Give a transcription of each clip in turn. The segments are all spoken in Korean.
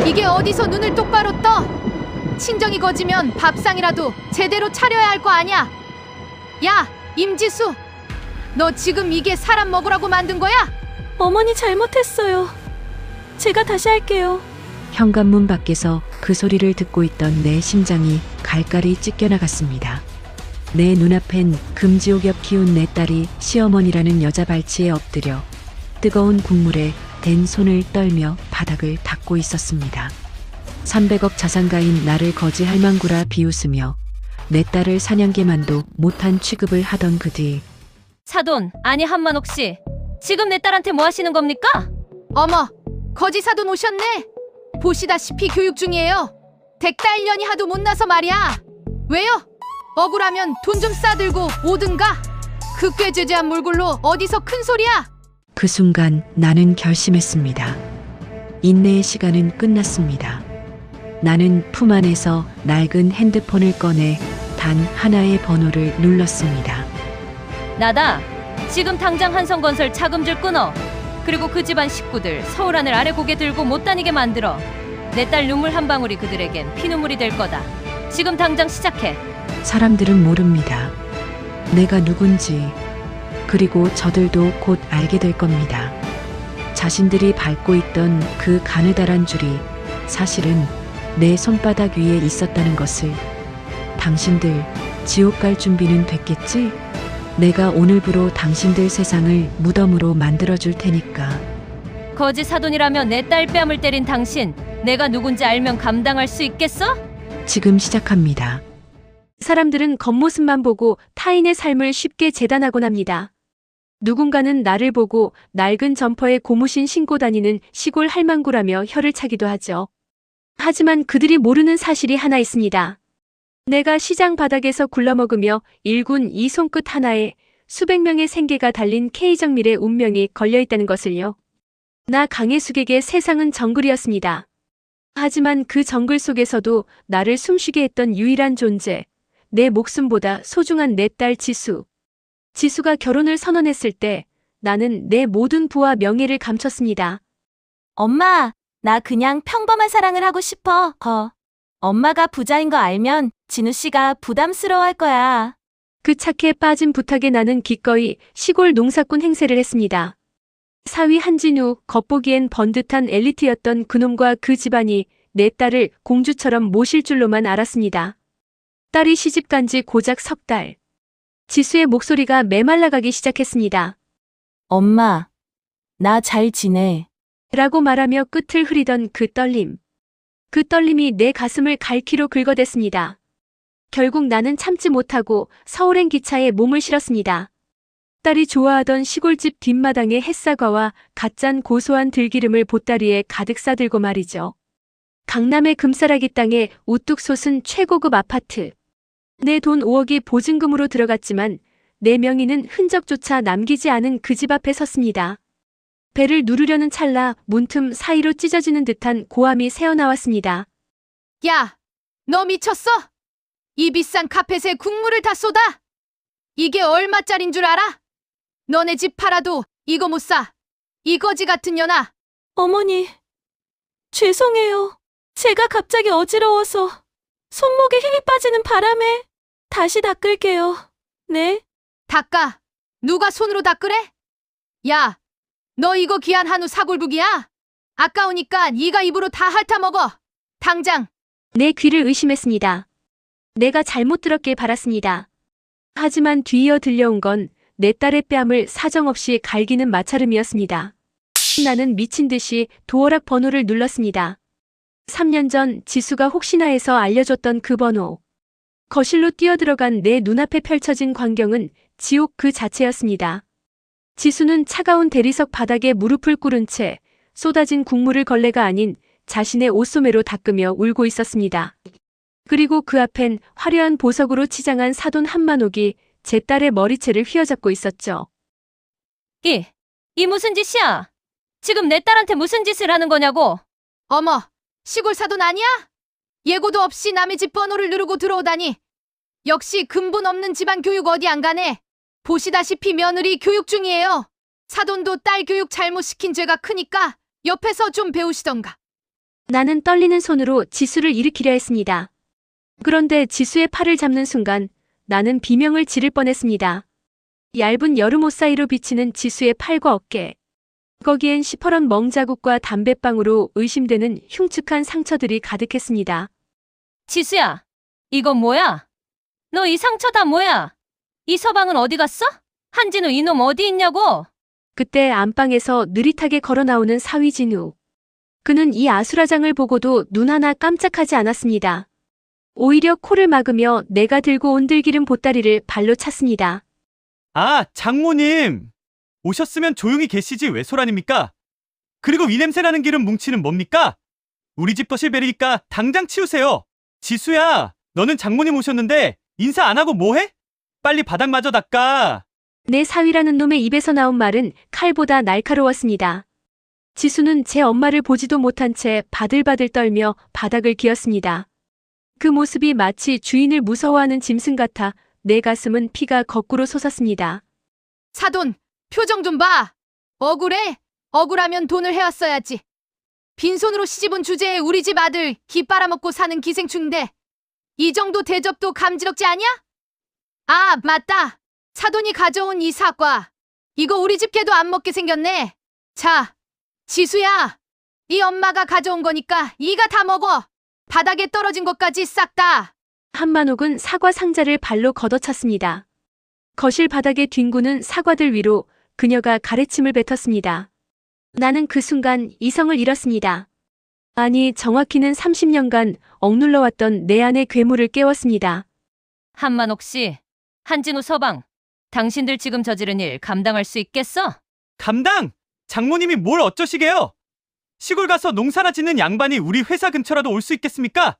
이게 어디서 눈을 똑바로 떠? 친정이 거지면 밥상이라도 제대로 차려야 할 거 아냐? 야, 임지수! 너 지금 이게 사람 먹으라고 만든 거야? 어머니 잘못했어요. 제가 다시 할게요. 현관문 밖에서 그 소리를 듣고 있던 내 심장이 갈갈이 찢겨나갔습니다. 내 눈앞엔 금지옥 옆 키운 내 딸이 시어머니라는 여자 발치에 엎드려 뜨거운 국물에 댄 손을 떨며 바닥을 닦고 있었습니다. 300억 자산가인 나를 거지 할망구라 비웃으며 내 딸을 사냥개만도 못한 취급을 하던 그 뒤 사돈, 아니 한만옥 씨. 지금 내 딸한테 뭐 하시는 겁니까? 어머, 거지 사돈 오셨네. 보시다시피 교육 중이에요. 댁딸년이 하도 못나서 말이야. 왜요? 억울하면 돈 좀 싸들고 오든가. 그 꾀죄죄한 몰골로 어디서 큰 소리야? 그 순간 나는 결심했습니다. 인내의 시간은 끝났습니다. 나는 품 안에서 낡은 핸드폰을 꺼내 단 하나의 번호를 눌렀습니다. 나다. 지금 당장 한성건설 차금줄 끊어. 그리고 그 집안 식구들 서울 하늘 아래 고개 들고 못 다니게 만들어. 내 딸 눈물 한 방울이 그들에겐 피눈물이 될 거다. 지금 당장 시작해. 사람들은 모릅니다. 내가 누군지, 그리고 저들도 곧 알게 될 겁니다. 자신들이 밟고 있던 그 가느다란 줄이 사실은 내 손바닥 위에 있었다는 것을. 당신들 지옥 갈 준비는 됐겠지? 내가 오늘부로 당신들 세상을 무덤으로 만들어줄 테니까. 거지 사돈이라며 내 딸 뺨을 때린 당신, 내가 누군지 알면 감당할 수 있겠어? 지금 시작합니다. 사람들은 겉모습만 보고 타인의 삶을 쉽게 재단하곤 합니다. 누군가는 나를 보고 낡은 점퍼에 고무신 신고 다니는 시골 할망구라며 혀를 차기도 하죠. 하지만 그들이 모르는 사실이 하나 있습니다. 내가 시장 바닥에서 굴러먹으며 일군 이 손끝 하나에 수백 명의 생계가 달린 K정밀의 운명이 걸려있다는 것을요. 나 강혜숙에게 세상은 정글이었습니다. 하지만 그 정글 속에서도 나를 숨쉬게 했던 유일한 존재, 내 목숨보다 소중한 내 딸 지수. 지수가 결혼을 선언했을 때 나는 내 모든 부와 명예를 감췄습니다. 엄마, 나 그냥 평범한 사랑을 하고 싶어. 엄마가 부자인 거 알면 진우 씨가 부담스러워할 거야. 그 착해 빠진 부탁에 나는 기꺼이 시골 농사꾼 행세를 했습니다. 사위 한진우, 겉보기엔 번듯한 엘리트였던 그놈과 그 집안이 내 딸을 공주처럼 모실 줄로만 알았습니다. 딸이 시집간 지 고작 석 달. 지수의 목소리가 메말라가기 시작했습니다. 엄마, 나 잘 지내. 라고 말하며 끝을 흐리던 그 떨림. 그 떨림이 내 가슴을 갈퀴로 긁어댔습니다. 결국 나는 참지 못하고 서울행 기차에 몸을 실었습니다. 딸이 좋아하던 시골집 뒷마당에 햇사과와 갓짠 고소한 들기름을 보따리에 가득 싸들고 말이죠. 강남의 금싸라기 땅에 우뚝 솟은 최고급 아파트. 내 돈 5억이 보증금으로 들어갔지만 내 명의는 흔적조차 남기지 않은 그 집 앞에 섰습니다. 배를 누르려는 찰나 문틈 사이로 찢어지는 듯한 고함이 새어나왔습니다. 야, 너 미쳤어? 이 비싼 카펫에 국물을 다 쏟아? 이게 얼마짜린 줄 알아? 너네 집 팔아도 이거 못 사. 이 거지 같은 년아. 어머니, 죄송해요. 제가 갑자기 어지러워서 손목에 힘이 빠지는 바람에 다시 닦을게요. 네? 닦아. 누가 손으로 닦으래? 야, 너 이거 귀한 한우 사골국이야? 아까우니까 네가 입으로 다 핥아 먹어. 당장. 내 귀를 의심했습니다. 내가 잘못 들었길 바랐습니다. 하지만 뒤이어 들려온 건 내 딸의 뺨을 사정없이 갈기는 마찰음이었습니다. 나는 미친 듯이 도어락 번호를 눌렀습니다. 3년 전 지수가 혹시나 해서 알려줬던 그 번호. 거실로 뛰어들어간 내 눈앞에 펼쳐진 광경은 지옥 그 자체였습니다. 지수는 차가운 대리석 바닥에 무릎을 꿇은 채 쏟아진 국물을 걸레가 아닌 자신의 옷소매로 닦으며 울고 있었습니다. 그리고 그 앞엔 화려한 보석으로 치장한 사돈 한만옥이 제 딸의 머리채를 휘어잡고 있었죠. 이 무슨 짓이야? 지금 내 딸한테 무슨 짓을 하는 거냐고? 어머, 시골 사돈 아니야? 예고도 없이 남의 집 번호를 누르고 들어오다니. 역시 근본 없는 집안 교육 어디 안 가네. 보시다시피 며느리 교육 중이에요. 사돈도 딸 교육 잘못 시킨 죄가 크니까 옆에서 좀 배우시던가. 나는 떨리는 손으로 지수를 일으키려 했습니다. 그런데 지수의 팔을 잡는 순간 나는 비명을 지를 뻔했습니다. 얇은 여름 옷 사이로 비치는 지수의 팔과 어깨. 거기엔 시퍼런 멍자국과 담뱃방으로 의심되는 흉측한 상처들이 가득했습니다. 지수야, 이건 뭐야? 너 이 상처 다 뭐야? 이 서방은 어디 갔어? 한진우 이놈 어디 있냐고? 그때 안방에서 느릿하게 걸어 나오는 사위 진우. 그는 이 아수라장을 보고도 눈 하나 깜짝하지 않았습니다. 오히려 코를 막으며 내가 들고 온 들기름 보따리를 발로 찼습니다. 아, 장모님! 오셨으면 조용히 계시지 왜 소란입니까? 그리고 이 냄새나는 기름 뭉치는 뭡니까? 우리 집 거실벨이니까 당장 치우세요. 지수야, 너는 장모님 오셨는데 인사 안 하고 뭐해? 빨리 바닥마저 닦아. 내 사위라는 놈의 입에서 나온 말은 칼보다 날카로웠습니다. 지수는 제 엄마를 보지도 못한 채 바들바들 떨며 바닥을 기었습니다. 그 모습이 마치 주인을 무서워하는 짐승 같아 내 가슴은 피가 거꾸로 솟았습니다. 사돈, 표정 좀 봐. 억울해? 억울하면 돈을 해왔어야지. 빈손으로 시집 온 주제에 우리 집 아들 기 빨아먹고 사는 기생충인데 이 정도 대접도 감지럽지 않냐? 아, 맞다. 사돈이 가져온 이 사과. 이거 우리 집 개도 안 먹게 생겼네. 자, 지수야. 이 엄마가 가져온 거니까 이가 다 먹어. 바닥에 떨어진 것까지 싹 다. 한만옥은 사과 상자를 발로 걷어찼습니다. 거실 바닥에 뒹구는 사과들 위로 그녀가 가래침을 뱉었습니다. 나는 그 순간 이성을 잃었습니다. 아니, 정확히는 30년간 억눌러왔던 내 안의 괴물을 깨웠습니다. 한만옥 씨, 한진우 서방, 당신들 지금 저지른 일 감당할 수 있겠어? 감당! 장모님이 뭘 어쩌시게요? 시골 가서 농사나 짓는 양반이 우리 회사 근처라도 올 수 있겠습니까?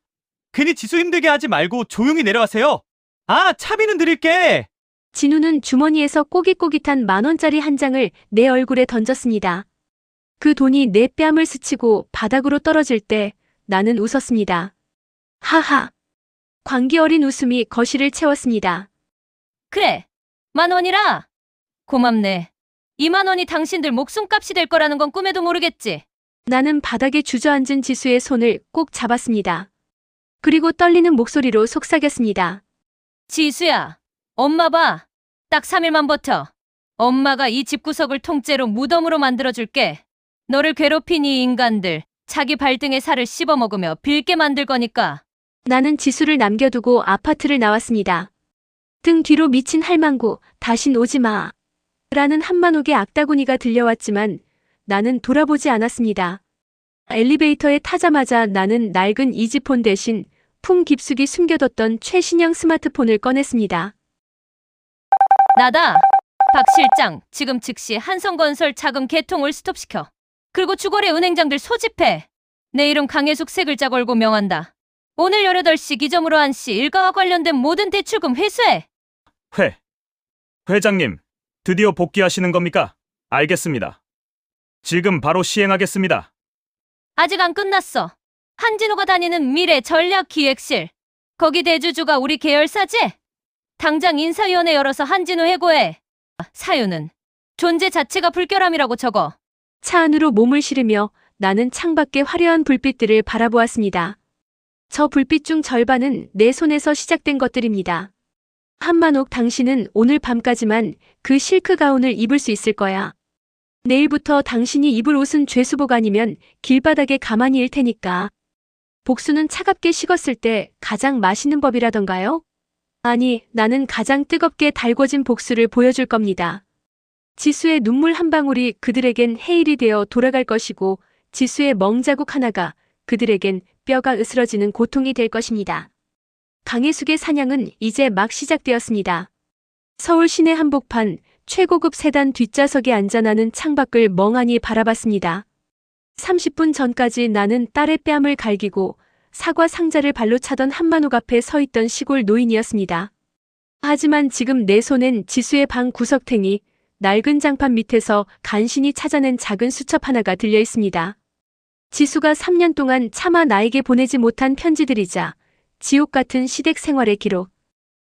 괜히 지수 힘들게 하지 말고 조용히 내려가세요. 아, 차비는 드릴게. 진우는 주머니에서 꼬깃꼬깃한 10,000원짜리 한 장을 내 얼굴에 던졌습니다. 그 돈이 내 뺨을 스치고 바닥으로 떨어질 때 나는 웃었습니다. 하하. 광기 어린 웃음이 거실을 채웠습니다. 그래, 10,000원이라? 고맙네. 20,000원이 당신들 목숨값이 될 거라는 건 꿈에도 모르겠지. 나는 바닥에 주저앉은 지수의 손을 꼭 잡았습니다. 그리고 떨리는 목소리로 속삭였습니다. 지수야, 엄마 봐. 딱 3일만 버텨. 엄마가 이 집구석을 통째로 무덤으로 만들어줄게. 너를 괴롭힌 이 인간들, 자기 발등에 살을 씹어먹으며 빌게 만들 거니까. 나는 지수를 남겨두고 아파트를 나왔습니다. 등 뒤로 미친 할망구, 다신 오지 마. 라는 한만옥의 악다구니가 들려왔지만 나는 돌아보지 않았습니다. 엘리베이터에 타자마자 나는 낡은 이지폰 대신 품 깊숙이 숨겨뒀던 최신형 스마트폰을 꺼냈습니다. 나다. 박 실장, 지금 즉시 한성건설 자금 개통을 스톱시켜. 그리고 주거래 은행장들 소집해. 내 이름 강혜숙 세 글자 걸고 명한다. 오늘 18시 기점으로 한시 일가와 관련된 모든 대출금 회수해. 회장님, 드디어 복귀하시는 겁니까? 알겠습니다. 지금 바로 시행하겠습니다. 아직 안 끝났어. 한진우가 다니는 미래 전략기획실. 거기 대주주가 우리 계열사지? 당장 인사위원회 열어서 한진우 해고해. 사유는 존재 자체가 불결함이라고 적어. 차 안으로 몸을 실으며 나는 창밖의 화려한 불빛들을 바라보았습니다. 저 불빛 중 절반은 내 손에서 시작된 것들입니다. 한만옥, 당신은 오늘 밤까지만 그 실크 가운을 입을 수 있을 거야. 내일부터 당신이 입을 옷은 죄수복 아니면 길바닥에 가만히 일 테니까. 복수는 차갑게 식었을 때 가장 맛있는 법이라던가요? 아니, 나는 가장 뜨겁게 달궈진 복수를 보여줄 겁니다. 지수의 눈물 한 방울이 그들에겐 해일이 되어 돌아갈 것이고 지수의 멍자국 하나가 그들에겐 뼈가 으스러지는 고통이 될 것입니다. 강혜숙의 사냥은 이제 막 시작되었습니다. 서울 시내 한복판 최고급 세단 뒷좌석에 앉아 나는 창밖을 멍하니 바라봤습니다. 30분 전까지 나는 딸의 뺨을 갈기고 사과 상자를 발로 차던 한만옥 앞에 서 있던 시골 노인이었습니다. 하지만 지금 내 손엔 지수의 방 구석탱이, 낡은 장판 밑에서 간신히 찾아낸 작은 수첩 하나가 들려 있습니다. 지수가 3년 동안 차마 나에게 보내지 못한 편지들이자 지옥 같은 시댁 생활의 기록.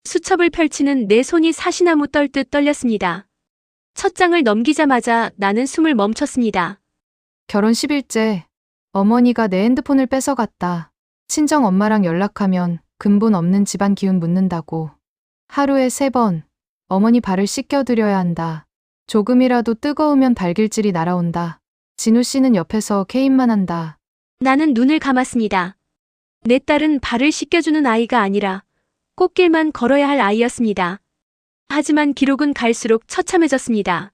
수첩을 펼치는 내 손이 사시나무 떨듯 떨렸습니다. 첫 장을 넘기자마자 나는 숨을 멈췄습니다. 결혼 10일째 어머니가 내 핸드폰을 뺏어갔다. 친정 엄마랑 연락하면 근본 없는 집안 기운 묻는다고. 하루에 3번 어머니 발을 씻겨드려야 한다. 조금이라도 뜨거우면 발길질이 날아온다. 진우 씨는 옆에서 개인만 한다. 나는 눈을 감았습니다. 내 딸은 발을 씻겨주는 아이가 아니라 꽃길만 걸어야 할 아이였습니다. 하지만 기록은 갈수록 처참해졌습니다.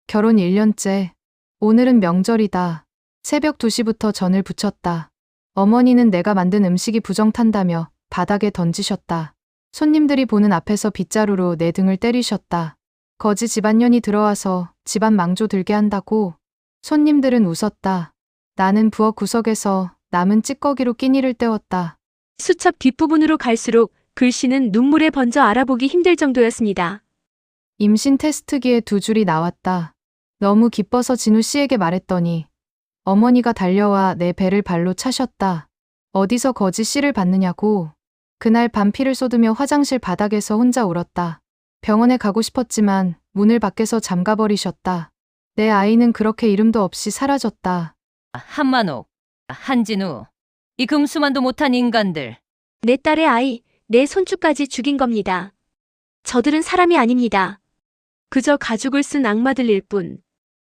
결혼 1년째. 오늘은 명절이다. 새벽 2시부터 전을 부쳤다. 어머니는 내가 만든 음식이 부정탄다며 바닥에 던지셨다. 손님들이 보는 앞에서 빗자루로 내 등을 때리셨다. 거지 집안년이 들어와서 집안 망조 들게 한다고. 손님들은 웃었다. 나는 부엌 구석에서 남은 찌꺼기로 끼니를 때웠다. 수첩 뒷부분으로 갈수록 글씨는 눈물에 번져 알아보기 힘들 정도였습니다. 임신 테스트기에 2줄이 나왔다. 너무 기뻐서 진우 씨에게 말했더니 어머니가 달려와 내 배를 발로 차셨다. 어디서 거지 씨를 받느냐고. 그날 밤 피를 쏟으며 화장실 바닥에서 혼자 울었다. 병원에 가고 싶었지만 문을 밖에서 잠가버리셨다. 내 아이는 그렇게 이름도 없이 사라졌다. 한만옥, 한진우, 이 금수만도 못한 인간들. 내 딸의 아이, 내 손주까지 죽인 겁니다. 저들은 사람이 아닙니다. 그저 가죽을 쓴 악마들일 뿐.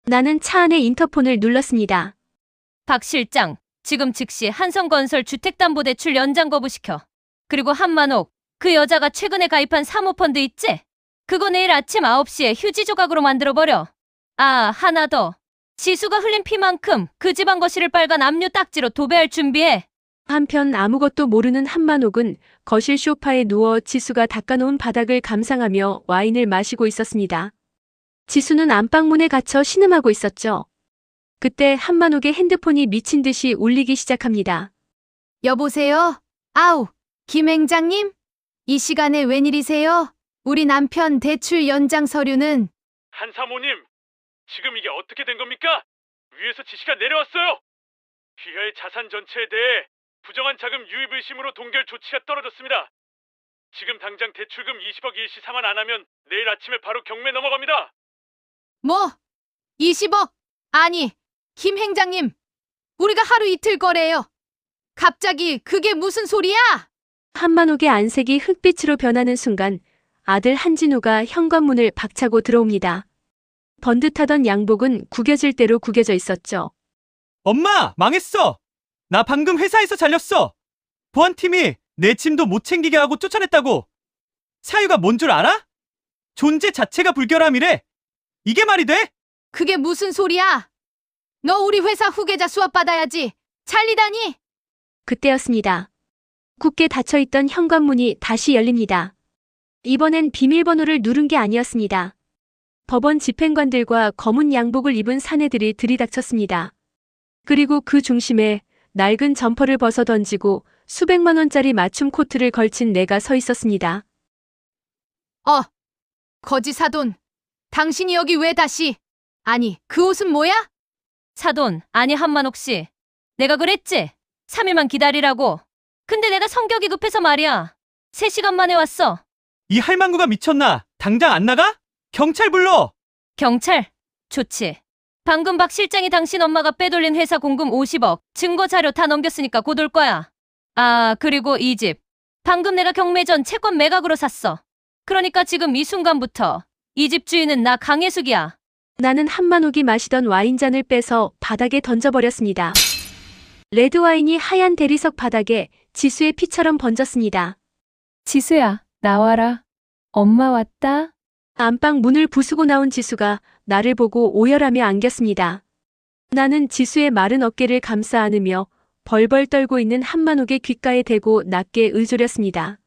나는 차 안에 인터폰을 눌렀습니다. 박 실장, 지금 즉시 한성건설 주택담보대출 연장 거부시켜. 그리고 한만옥, 그 여자가 최근에 가입한 사모펀드 있지? 그거 내일 아침 9시에 휴지 조각으로 만들어버려. 아, 하나 더. 지수가 흘린 피만큼 그 집안 거실을 빨간 압류 딱지로 도배할 준비해. 한편 아무것도 모르는 한만옥은 거실 소파에 누워 지수가 닦아놓은 바닥을 감상하며 와인을 마시고 있었습니다. 지수는 안방문에 갇혀 신음하고 있었죠. 그때 한만옥의 핸드폰이 미친 듯이 울리기 시작합니다. 여보세요? 아우, 김 행장님? 이 시간에 웬일이세요? 우리 남편 대출 연장 서류는 한 사모님, 지금 이게 어떻게 된 겁니까? 위에서 지시가 내려왔어요. 귀하의 자산 전체에 대해 부정한 자금 유입 의심으로 동결 조치가 떨어졌습니다. 지금 당장 대출금 20억 일시 상환 안 하면 내일 아침에 바로 경매 넘어갑니다. 뭐? 20억? 아니, 김 행장님. 우리가 하루 이틀 거래요. 갑자기 그게 무슨 소리야? 한만옥의 안색이 흑빛으로 변하는 순간 아들 한진우가 현관문을 박차고 들어옵니다. 번듯하던 양복은 구겨질 대로 구겨져 있었죠. 엄마, 망했어. 나 방금 회사에서 잘렸어. 보안팀이 내 짐도 못 챙기게 하고 쫓아냈다고. 사유가 뭔 줄 알아? 존재 자체가 불결함이래. 이게 말이 돼? 그게 무슨 소리야? 너 우리 회사 후계자 수합 받아야지. 잘리다니? 그때였습니다. 굳게 닫혀있던 현관문이 다시 열립니다. 이번엔 비밀번호를 누른 게 아니었습니다. 법원 집행관들과 검은 양복을 입은 사내들이 들이닥쳤습니다. 그리고 그 중심에 낡은 점퍼를 벗어 던지고 수백만 원짜리 맞춤 코트를 걸친 내가 서 있었습니다. 거지 사돈. 당신이 여기 왜 다시? 아니, 그 옷은 뭐야? 사돈, 아니 한만옥 씨. 내가 그랬지? 3일만 기다리라고. 근데 내가 성격이 급해서 말이야. 3시간 만에 왔어. 이 할망구가 미쳤나? 당장 안 나가? 경찰 불러. 경찰? 좋지. 방금 박 실장이 당신 엄마가 빼돌린 회사 공금 50억 증거 자료 다 넘겼으니까 곧 올 거야. 아, 그리고 이 집. 방금 내가 경매 전 채권 매각으로 샀어. 그러니까 지금 이 순간부터 이 집 주인은 나 강혜숙이야. 나는 한만옥이 마시던 와인잔을 빼서 바닥에 던져버렸습니다. 레드와인이 하얀 대리석 바닥에 지수의 피처럼 번졌습니다. 지수야, 나와라. 엄마 왔다. 안방 문을 부수고 나온 지수가 나를 보고 오열하며 안겼습니다. 나는 지수의 마른 어깨를 감싸 안으며 벌벌 떨고 있는 한만옥의 귓가에 대고 낮게 의졸였습니다.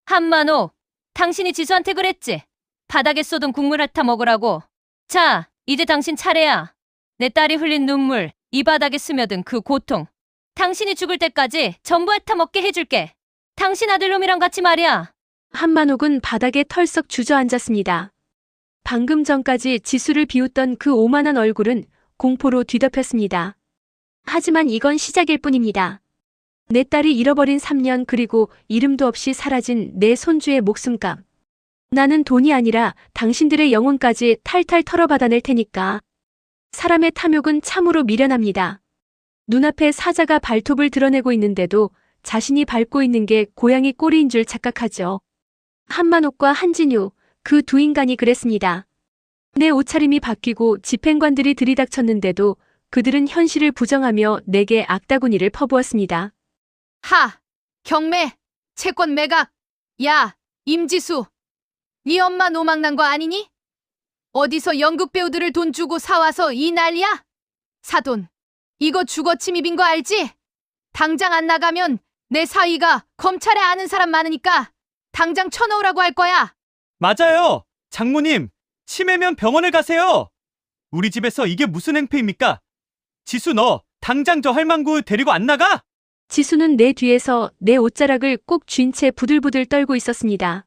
한만옥, 당신이 지수한테 그랬지? 바닥에 쏟은 국물 핥아 먹으라고. 자, 이제 당신 차례야. 내 딸이 흘린 눈물, 이 바닥에 스며든 그 고통. 당신이 죽을 때까지 전부 핥아 먹게 해줄게. 당신 아들놈이랑 같이 말이야. 한만옥은 바닥에 털썩 주저앉았습니다. 방금 전까지 지수를 비웃던 그 오만한 얼굴은 공포로 뒤덮였습니다. 하지만 이건 시작일 뿐입니다. 내 딸이 잃어버린 3년 그리고 이름도 없이 사라진 내 손주의 목숨값. 나는 돈이 아니라 당신들의 영혼까지 탈탈 털어받아낼 테니까. 사람의 탐욕은 참으로 미련합니다. 눈앞에 사자가 발톱을 드러내고 있는데도 자신이 밟고 있는 게 고양이 꼬리인 줄 착각하죠. 한만옥과 한진유, 그 두 인간이 그랬습니다. 내 옷차림이 바뀌고 집행관들이 들이닥쳤는데도 그들은 현실을 부정하며 내게 악다구니를 퍼부었습니다. 하! 경매! 채권 매각! 야! 임지수! 네 엄마 노망난 거 아니니? 어디서 연극 배우들을 돈 주고 사와서 이 난리야? 사돈, 이거 주거 침입인 거 알지? 당장 안 나가면 내 사위가 검찰에 아는 사람 많으니까 당장 쳐넣으라고 할 거야. 맞아요. 장모님, 치매면 병원을 가세요. 우리 집에서 이게 무슨 행패입니까? 지수 너 당장 저 할망구 데리고 안 나가? 지수는 내 뒤에서 내 옷자락을 꼭 쥔 채 부들부들 떨고 있었습니다.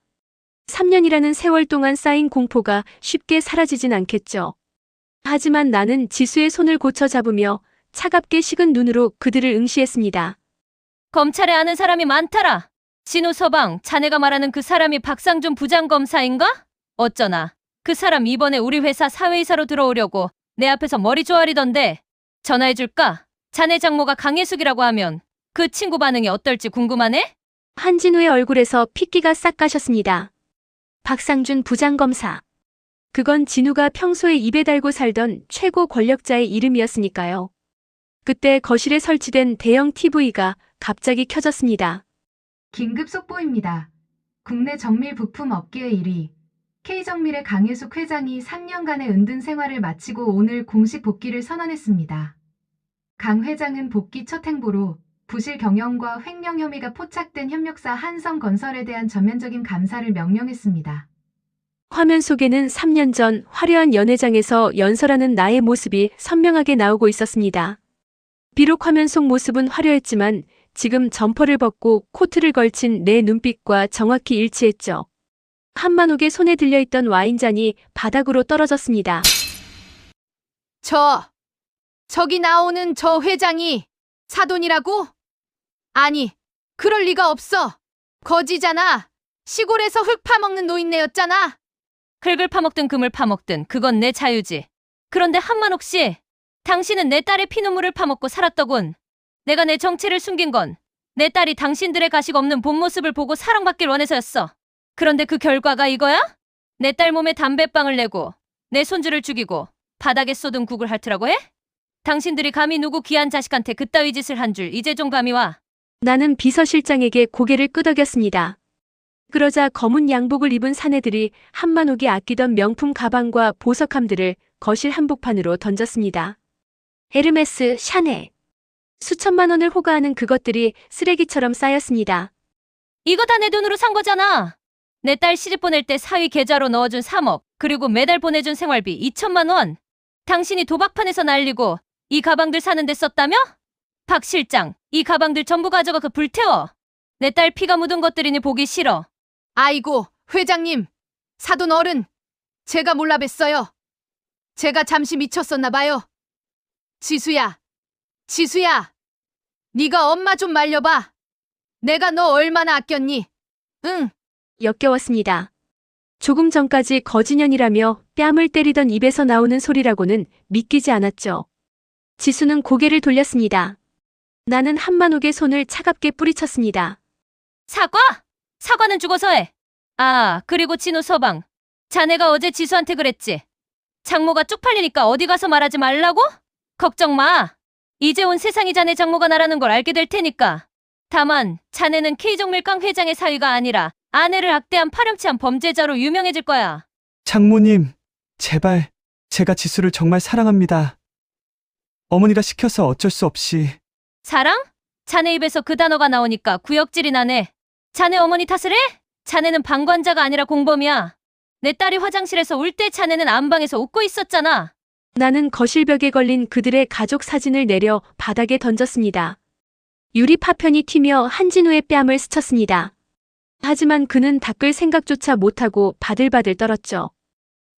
3년이라는 세월 동안 쌓인 공포가 쉽게 사라지진 않겠죠. 하지만 나는 지수의 손을 고쳐 잡으며 차갑게 식은 눈으로 그들을 응시했습니다. 검찰에 아는 사람이 많더라. 진우 서방, 자네가 말하는 그 사람이 박상준 부장검사인가? 어쩌나. 그 사람 이번에 우리 회사 사회이사로 들어오려고 내 앞에서 머리 조아리던데. 전화해줄까? 자네 장모가 강예숙이라고 하면 그 친구 반응이 어떨지 궁금하네? 한진우의 얼굴에서 핏기가 싹 가셨습니다. 박상준 부장검사. 그건 진우가 평소에 입에 달고 살던 최고 권력자의 이름이었으니까요. 그때 거실에 설치된 대형 TV가 갑자기 켜졌습니다. 긴급 속보입니다. 국내 정밀 부품 업계의 1위 K정밀의 강예숙 회장이 3년간의 은둔 생활을 마치고 오늘 공식 복귀를 선언했습니다. 강 회장은 복귀 첫 행보로 부실 경영과 횡령 혐의가 포착된 협력사 한성건설에 대한 전면적인 감사를 명령했습니다. 화면 속에는 3년 전 화려한 연회장에서 연설하는 나의 모습이 선명하게 나오고 있었습니다. 비록 화면 속 모습은 화려했지만 지금 점퍼를 벗고 코트를 걸친 내 눈빛과 정확히 일치했죠. 한만옥의 손에 들려있던 와인잔이 바닥으로 떨어졌습니다. 저기 나오는 저 회장이 사돈이라고? 아니, 그럴 리가 없어. 거지잖아. 시골에서 흙 파먹는 노인네였잖아. 흙을 파먹든 금을 파먹든 그건 내 자유지. 그런데 한만옥 씨, 당신은 내 딸의 피눈물을 파먹고 살았더군. 내가 내 정체를 숨긴 건 내 딸이 당신들의 가식 없는 본 모습을 보고 사랑받길 원해서였어. 그런데 그 결과가 이거야? 내 딸 몸에 담배빵을 내고 내 손주를 죽이고 바닥에 쏟은 국을 핥으라고 해? 당신들이 감히 누구 귀한 자식한테 그따위 짓을 한 줄 이제 좀 감이 와. 나는 비서실장에게 고개를 끄덕였습니다. 그러자 검은 양복을 입은 사내들이 한만옥이 아끼던 명품 가방과 보석함들을 거실 한복판으로 던졌습니다. 에르메스, 샤넬. 수천만 원을 호가하는 그것들이 쓰레기처럼 쌓였습니다. 이거 다 내 돈으로 산 거잖아. 내 딸 시집 보낼 때 사위 계좌로 넣어준 3억, 그리고 매달 보내준 생활비 2천만 원. 당신이 도박판에서 날리고 이 가방들 사는 데 썼다며? 박 실장, 이 가방들 전부 가져가 불태워. 내 딸 피가 묻은 것들이니 보기 싫어. 아이고, 회장님, 사돈 어른, 제가 몰라 뵀어요. 제가 잠시 미쳤었나 봐요. 지수야, 네가 엄마 좀 말려봐. 내가 너 얼마나 아꼈니? 응. 역겨웠습니다. 조금 전까지 거지년이라며 뺨을 때리던 입에서 나오는 소리라고는 믿기지 않았죠. 지수는 고개를 돌렸습니다. 나는 한만옥의 손을 차갑게 뿌리쳤습니다. 사과? 사과는 죽어서 해. 아, 그리고 진우 서방. 자네가 어제 지수한테 그랬지. 장모가 쪽팔리니까 어디 가서 말하지 말라고? 걱정 마. 이제 온 세상이 자네 장모가 나라는 걸 알게 될 테니까. 다만 자네는 K정밀 강 회장의 사위가 아니라 아내를 악대한 파렴치한 범죄자로 유명해질 거야. 장모님, 제발 제가 지수를 정말 사랑합니다. 어머니가 시켜서 어쩔 수 없이. 사랑? 자네 입에서 그 단어가 나오니까 구역질이 나네. 자네 어머니 탓을 해? 자네는 방관자가 아니라 공범이야. 내 딸이 화장실에서 울 때 자네는 안방에서 웃고 있었잖아. 나는 거실벽에 걸린 그들의 가족 사진을 내려 바닥에 던졌습니다. 유리 파편이 튀며 한진우의 뺨을 스쳤습니다. 하지만 그는 닦을 생각조차 못하고 바들바들 떨었죠.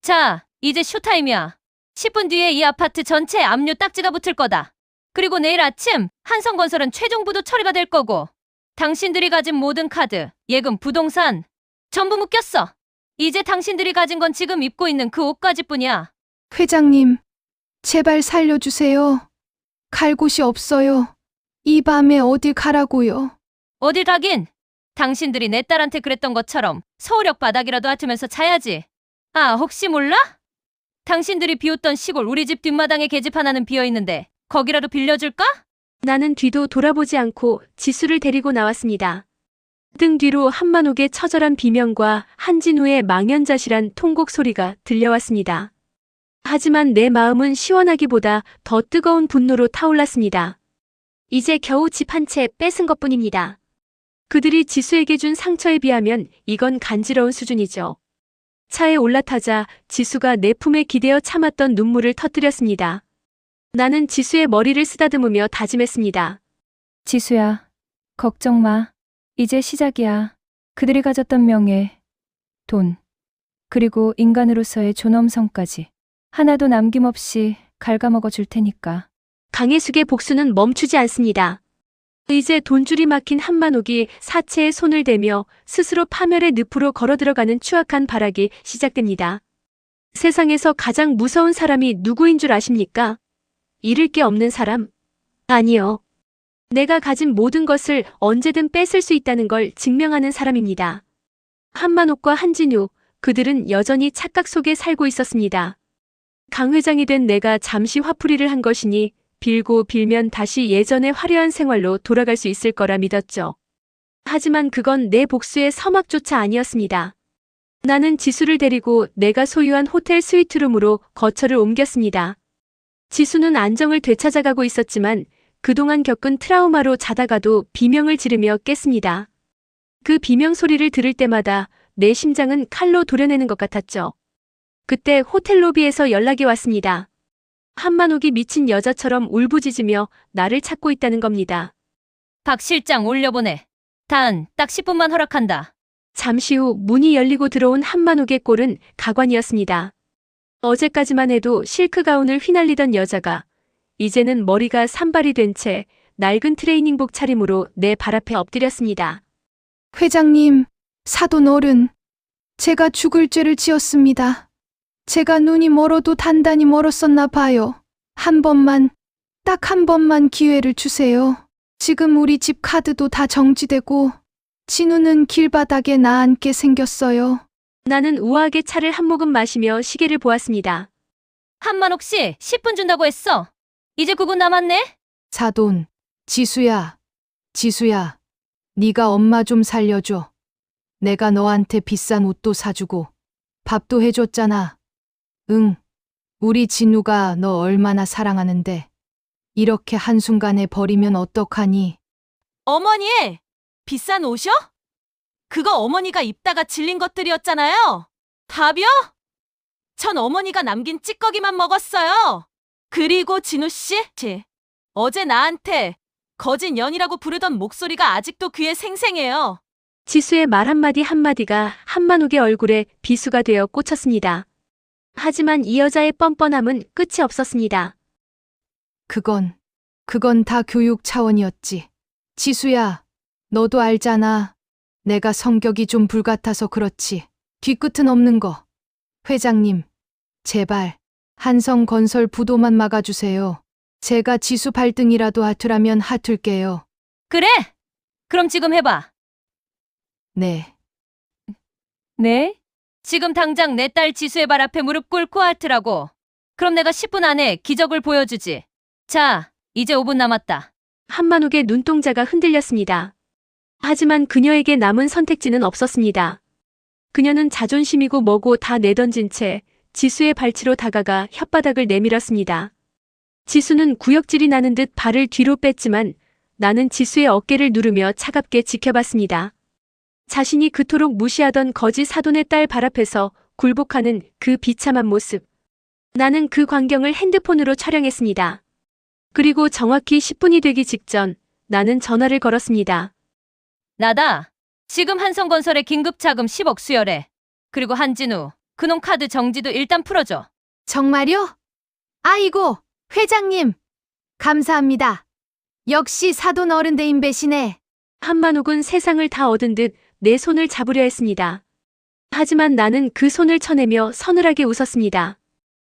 자, 이제 쇼타임이야. 10분 뒤에 이 아파트 전체에 압류 딱지가 붙을 거다. 그리고 내일 아침 한성건설은 최종 부도 처리가 될 거고 당신들이 가진 모든 카드, 예금, 부동산 전부 묶였어. 이제 당신들이 가진 건 지금 입고 있는 그 옷까지뿐이야. 회장님, 제발 살려주세요. 갈 곳이 없어요. 이 밤에 어딜 가라고요? 어딜 가긴? 당신들이 내 딸한테 그랬던 것처럼 서울역 바닥이라도 핥으면서 자야지. 아, 혹시 몰라? 당신들이 비웃던 시골 우리 집 뒷마당에 계집 하나는 비어있는데 거기라도 빌려줄까? 나는 뒤도 돌아보지 않고 지수를 데리고 나왔습니다. 등 뒤로 한만옥의 처절한 비명과 한진우의 망연자실한 통곡 소리가 들려왔습니다. 하지만 내 마음은 시원하기보다 더 뜨거운 분노로 타올랐습니다. 이제 겨우 집 한 채 뺏은 것뿐입니다. 그들이 지수에게 준 상처에 비하면 이건 간지러운 수준이죠. 차에 올라타자 지수가 내 품에 기대어 참았던 눈물을 터뜨렸습니다. 나는 지수의 머리를 쓰다듬으며 다짐했습니다. 지수야, 걱정 마. 이제 시작이야. 그들이 가졌던 명예, 돈, 그리고 인간으로서의 존엄성까지 하나도 남김없이 갉아먹어 줄 테니까. 강혜숙의 복수는 멈추지 않습니다. 이제 돈줄이 막힌 한만옥이 사체에 손을 대며 스스로 파멸의 늪으로 걸어들어가는 추악한 발악이 시작됩니다. 세상에서 가장 무서운 사람이 누구인 줄 아십니까? 잃을 게 없는 사람? 아니요. 내가 가진 모든 것을 언제든 뺏을 수 있다는 걸 증명하는 사람입니다. 한만옥과 한진우, 그들은 여전히 착각 속에 살고 있었습니다. 강 회장이 된 내가 잠시 화풀이를 한 것이니 빌고 빌면 다시 예전의 화려한 생활로 돌아갈 수 있을 거라 믿었죠. 하지만 그건 내 복수의 서막조차 아니었습니다. 나는 지수를 데리고 내가 소유한 호텔 스위트룸으로 거처를 옮겼습니다. 지수는 안정을 되찾아가고 있었지만 그동안 겪은 트라우마로 자다가도 비명을 지르며 깼습니다. 그 비명 소리를 들을 때마다 내 심장은 칼로 도려내는 것 같았죠. 그때 호텔 로비에서 연락이 왔습니다. 한만옥이 미친 여자처럼 울부짖으며 나를 찾고 있다는 겁니다. 박 실장 올려보내. 단, 딱 10분만 허락한다. 잠시 후 문이 열리고 들어온 한만옥의 꼴은 가관이었습니다. 어제까지만 해도 실크 가운을 휘날리던 여자가 이제는 머리가 산발이 된 채 낡은 트레이닝복 차림으로 내 발 앞에 엎드렸습니다. 회장님, 사돈 어른, 제가 죽을 죄를 지었습니다. 제가 눈이 멀어도 단단히 멀었었나 봐요. 한 번만, 딱 한 번만 기회를 주세요. 지금 우리 집 카드도 다 정지되고 진우는 길바닥에 나앉게 생겼어요. 나는 우아하게 차를 한 모금 마시며 시계를 보았습니다. 한만옥 씨, 10분 준다고 했어. 이제 9분 남았네? 사돈, 지수야, 지수야, 네가 엄마 좀 살려줘. 내가 너한테 비싼 옷도 사주고 밥도 해줬잖아. 응, 우리 진우가 너 얼마나 사랑하는데 이렇게 한순간에 버리면 어떡하니? 어머니! 비싼 옷이요? 그거 어머니가 입다가 질린 것들이었잖아요. 밥이요? 전 어머니가 남긴 찌꺼기만 먹었어요. 그리고 진우 씨, 어제 나한테 거짓 년이라고 부르던 목소리가 아직도 귀에 생생해요. 지수의 말 한마디 한마디가 한만옥의 얼굴에 비수가 되어 꽂혔습니다. 하지만 이 여자의 뻔뻔함은 끝이 없었습니다. 그건 다 교육 차원이었지. 지수야, 너도 알잖아. 내가 성격이 좀 불같아서 그렇지. 뒤끝은 없는 거. 회장님, 제발 한성건설 부도만 막아주세요. 제가 지수 발등이라도 하투라면 하툴게요. 그래! 그럼 지금 해봐. 네. 네? 지금 당장 내 딸 지수의 발 앞에 무릎 꿇고 하트라고. 그럼 내가 10분 안에 기적을 보여주지. 자, 이제 5분 남았다. 한만옥의 눈동자가 흔들렸습니다. 하지만 그녀에게 남은 선택지는 없었습니다. 그녀는 자존심이고 뭐고 다 내던진 채 지수의 발치로 다가가 혓바닥을 내밀었습니다. 지수는 구역질이 나는 듯 발을 뒤로 뺐지만 나는 지수의 어깨를 누르며 차갑게 지켜봤습니다. 자신이 그토록 무시하던 거지 사돈의 딸 발 앞에서 굴복하는 그 비참한 모습. 나는 그 광경을 핸드폰으로 촬영했습니다. 그리고 정확히 10분이 되기 직전 나는 전화를 걸었습니다. 나다. 지금 한성건설에 긴급 자금 10억 수여래. 그리고 한진우, 그놈 카드 정지도 일단 풀어줘. 정말요? 아이고, 회장님. 감사합니다. 역시 사돈 어른 대인 배시네. 한만옥은 세상을 다 얻은 듯 내 손을 잡으려 했습니다. 하지만 나는 그 손을 쳐내며 서늘하게 웃었습니다.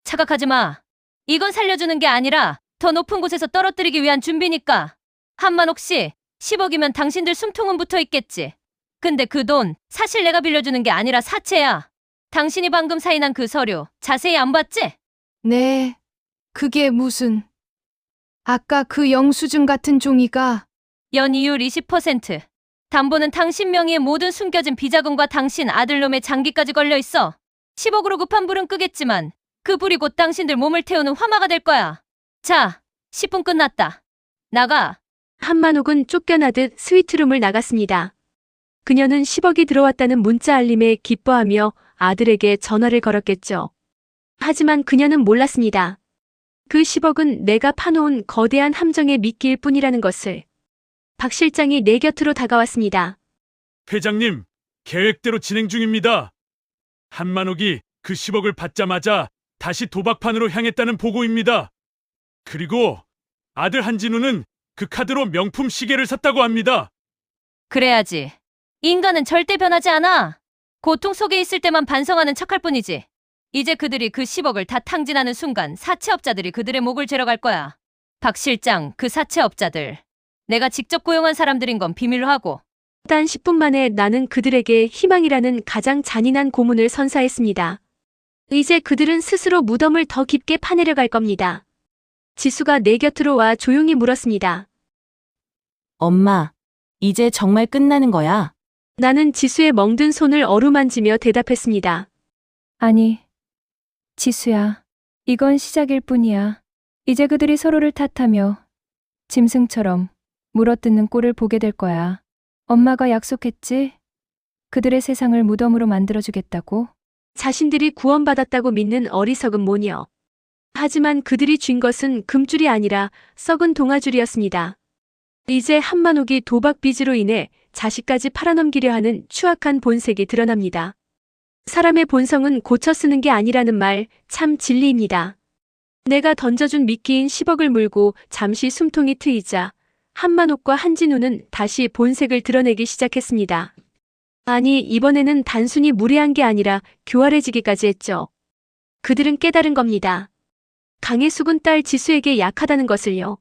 착각하지 마. 이건 살려주는 게 아니라 더 높은 곳에서 떨어뜨리기 위한 준비니까. 한만옥 씨, 10억이면 당신들 숨통은 붙어 있겠지. 근데 그 돈 사실 내가 빌려주는 게 아니라 사채야. 당신이 방금 사인한 그 서류 자세히 안 봤지? 네, 그게 무슨... 아까 그 영수증 같은 종이가... 연이율 20%. 담보는 당신 명의의 모든 숨겨진 비자금과 당신 아들놈의 장기까지 걸려 있어. 10억으로 급한 불은 끄겠지만 그 불이 곧 당신들 몸을 태우는 화마가 될 거야. 자, 10분 끝났다. 나가. 한만옥은 쫓겨나듯 스위트룸을 나갔습니다. 그녀는 10억이 들어왔다는 문자 알림에 기뻐하며 아들에게 전화를 걸었겠죠. 하지만 그녀는 몰랐습니다. 그 10억은 내가 파놓은 거대한 함정의 미끼일 뿐이라는 것을. 박 실장이 내 곁으로 다가왔습니다. 회장님, 계획대로 진행 중입니다. 한만옥이 그 10억을 받자마자 다시 도박판으로 향했다는 보고입니다. 그리고 아들 한진우는 그 카드로 명품 시계를 샀다고 합니다. 그래야지. 인간은 절대 변하지 않아. 고통 속에 있을 때만 반성하는 척할 뿐이지. 이제 그들이 그 10억을 다 탕진하는 순간 사채업자들이 그들의 목을 죄러 갈 거야. 박 실장, 그 사채업자들. 내가 직접 고용한 사람들인 건 비밀로 하고. 단 10분 만에 나는 그들에게 희망이라는 가장 잔인한 고문을 선사했습니다. 이제 그들은 스스로 무덤을 더 깊게 파내려 갈 겁니다. 지수가 내 곁으로 와 조용히 물었습니다. 엄마, 이제 정말 끝나는 거야? 나는 지수의 멍든 손을 어루만지며 대답했습니다. 아니, 지수야. 이건 시작일 뿐이야. 이제 그들이 서로를 탓하며 짐승처럼 물어뜯는 꼴을 보게 될 거야. 엄마가 약속했지? 그들의 세상을 무덤으로 만들어주겠다고? 자신들이 구원받았다고 믿는 어리석은 모녀. 하지만 그들이 쥔 것은 금줄이 아니라 썩은 동아줄이었습니다. 이제 한만옥이 도박 빚으로 인해 자식까지 팔아넘기려 하는 추악한 본색이 드러납니다. 사람의 본성은 고쳐 쓰는 게 아니라는 말 참 진리입니다. 내가 던져준 미끼인 10억을 물고 잠시 숨통이 트이자 한만옥과 한진우는 다시 본색을 드러내기 시작했습니다. 아니, 이번에는 단순히 무례한 게 아니라 교활해지기까지 했죠. 그들은 깨달은 겁니다. 강의 숙은 딸 지수에게 약하다는 것을요.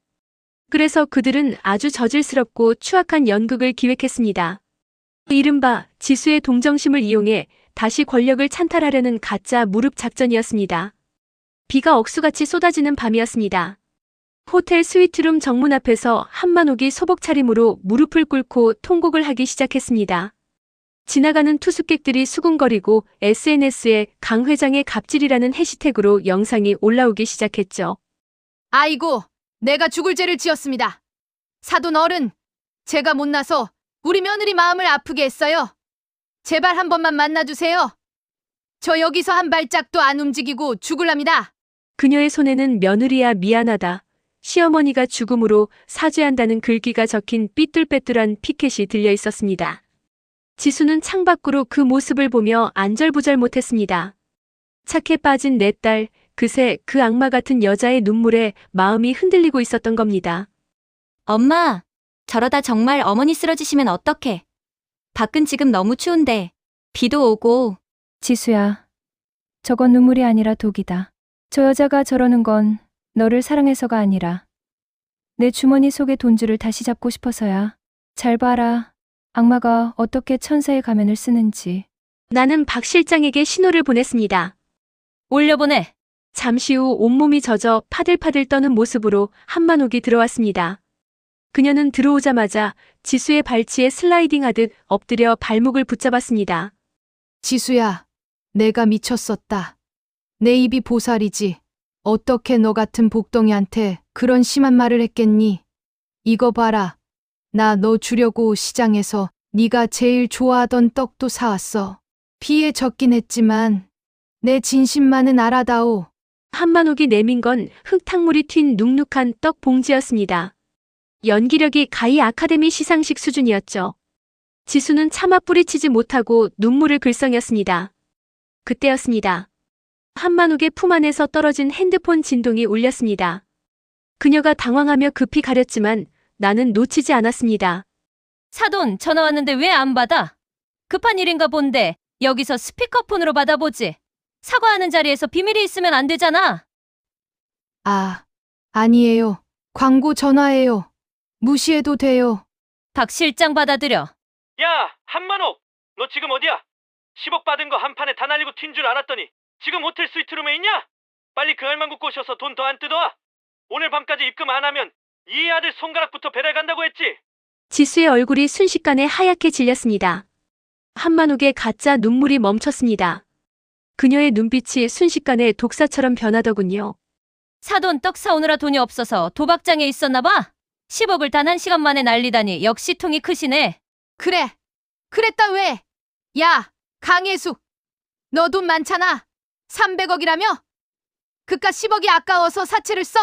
그래서 그들은 아주 저질스럽고 추악한 연극을 기획했습니다. 이른바 지수의 동정심을 이용해 다시 권력을 찬탈하려는 가짜 무릎 작전이었습니다. 비가 억수같이 쏟아지는 밤이었습니다. 호텔 스위트룸 정문 앞에서 한만옥이 소복 차림으로 무릎을 꿇고 통곡을 하기 시작했습니다. 지나가는 투숙객들이 수군거리고 SNS에 강 회장의 갑질이라는 해시태그로 영상이 올라오기 시작했죠. 아이고, 내가 죽을 죄를 지었습니다. 사돈 어른, 제가 못나서 우리 며느리 마음을 아프게 했어요. 제발 한 번만 만나주세요. 저 여기서 한 발짝도 안 움직이고 죽을랍니다. 그녀의 손에는 며느리야 미안하다. 시어머니가 죽음으로 사죄한다는 글귀가 적힌 삐뚤빼뚤한 피켓이 들려 있었습니다. 지수는 창밖으로 그 모습을 보며 안절부절 못했습니다. 착해 빠진 내 딸, 그새 그 악마 같은 여자의 눈물에 마음이 흔들리고 있었던 겁니다. 엄마, 저러다 정말 어머니 쓰러지시면 어떡해. 밖은 지금 너무 추운데 비도 오고. 지수야. 저건 눈물이 아니라 독이다. 저 여자가 저러는 건 너를 사랑해서가 아니라 내 주머니 속의 돈줄을 다시 잡고 싶어서야. 잘 봐라. 악마가 어떻게 천사의 가면을 쓰는지. 나는 박 실장에게 신호를 보냈습니다. 올려보내. 잠시 후 온몸이 젖어 파들파들 떠는 모습으로 한만옥이 들어왔습니다. 그녀는 들어오자마자 지수의 발치에 슬라이딩하듯 엎드려 발목을 붙잡았습니다. 지수야, 내가 미쳤었다. 내 입이 보살이지. 어떻게 너 같은 복덩이한테 그런 심한 말을 했겠니? 이거 봐라. 나 너 주려고 시장에서 네가 제일 좋아하던 떡도 사왔어. 비에 젖긴 했지만 내 진심만은 알아다오. 한만옥이 내민 건 흙탕물이 튄 눅눅한 떡 봉지였습니다. 연기력이 가히 아카데미 시상식 수준이었죠. 지수는 차마 뿌리치지 못하고 눈물을 글썽였습니다. 그때였습니다. 한만옥의 품 안에서 떨어진 핸드폰 진동이 울렸습니다. 그녀가 당황하며 급히 가렸지만 나는 놓치지 않았습니다. 사돈, 전화 왔는데 왜 안 받아? 급한 일인가 본데 여기서 스피커폰으로 받아보지. 사과하는 자리에서 비밀이 있으면 안 되잖아. 아니에요. 광고 전화예요. 무시해도 돼요. 박 실장 받아들여. 야, 한만옥! 너 지금 어디야? 10억 받은 거 한 판에 다 날리고 튄 줄 알았더니 지금 호텔 스위트룸에 있냐? 빨리 그 할망구 꼬셔서 돈 더 안 뜯어와. 오늘 밤까지 입금 안 하면 이 아들 손가락부터 배달 간다고 했지? 지수의 얼굴이 순식간에 하얗게 질렸습니다. 한만욱의 가짜 눈물이 멈췄습니다. 그녀의 눈빛이 순식간에 독사처럼 변하더군요. 사돈 떡 사오느라 돈이 없어서 도박장에 있었나 봐. 10억을 단 1시간 만에 날리다니 역시 통이 크시네. 그래. 그랬다 왜? 야, 강혜숙. 너 돈 많잖아. 300억이라며? 그깟 10억이 아까워서 사채를 써?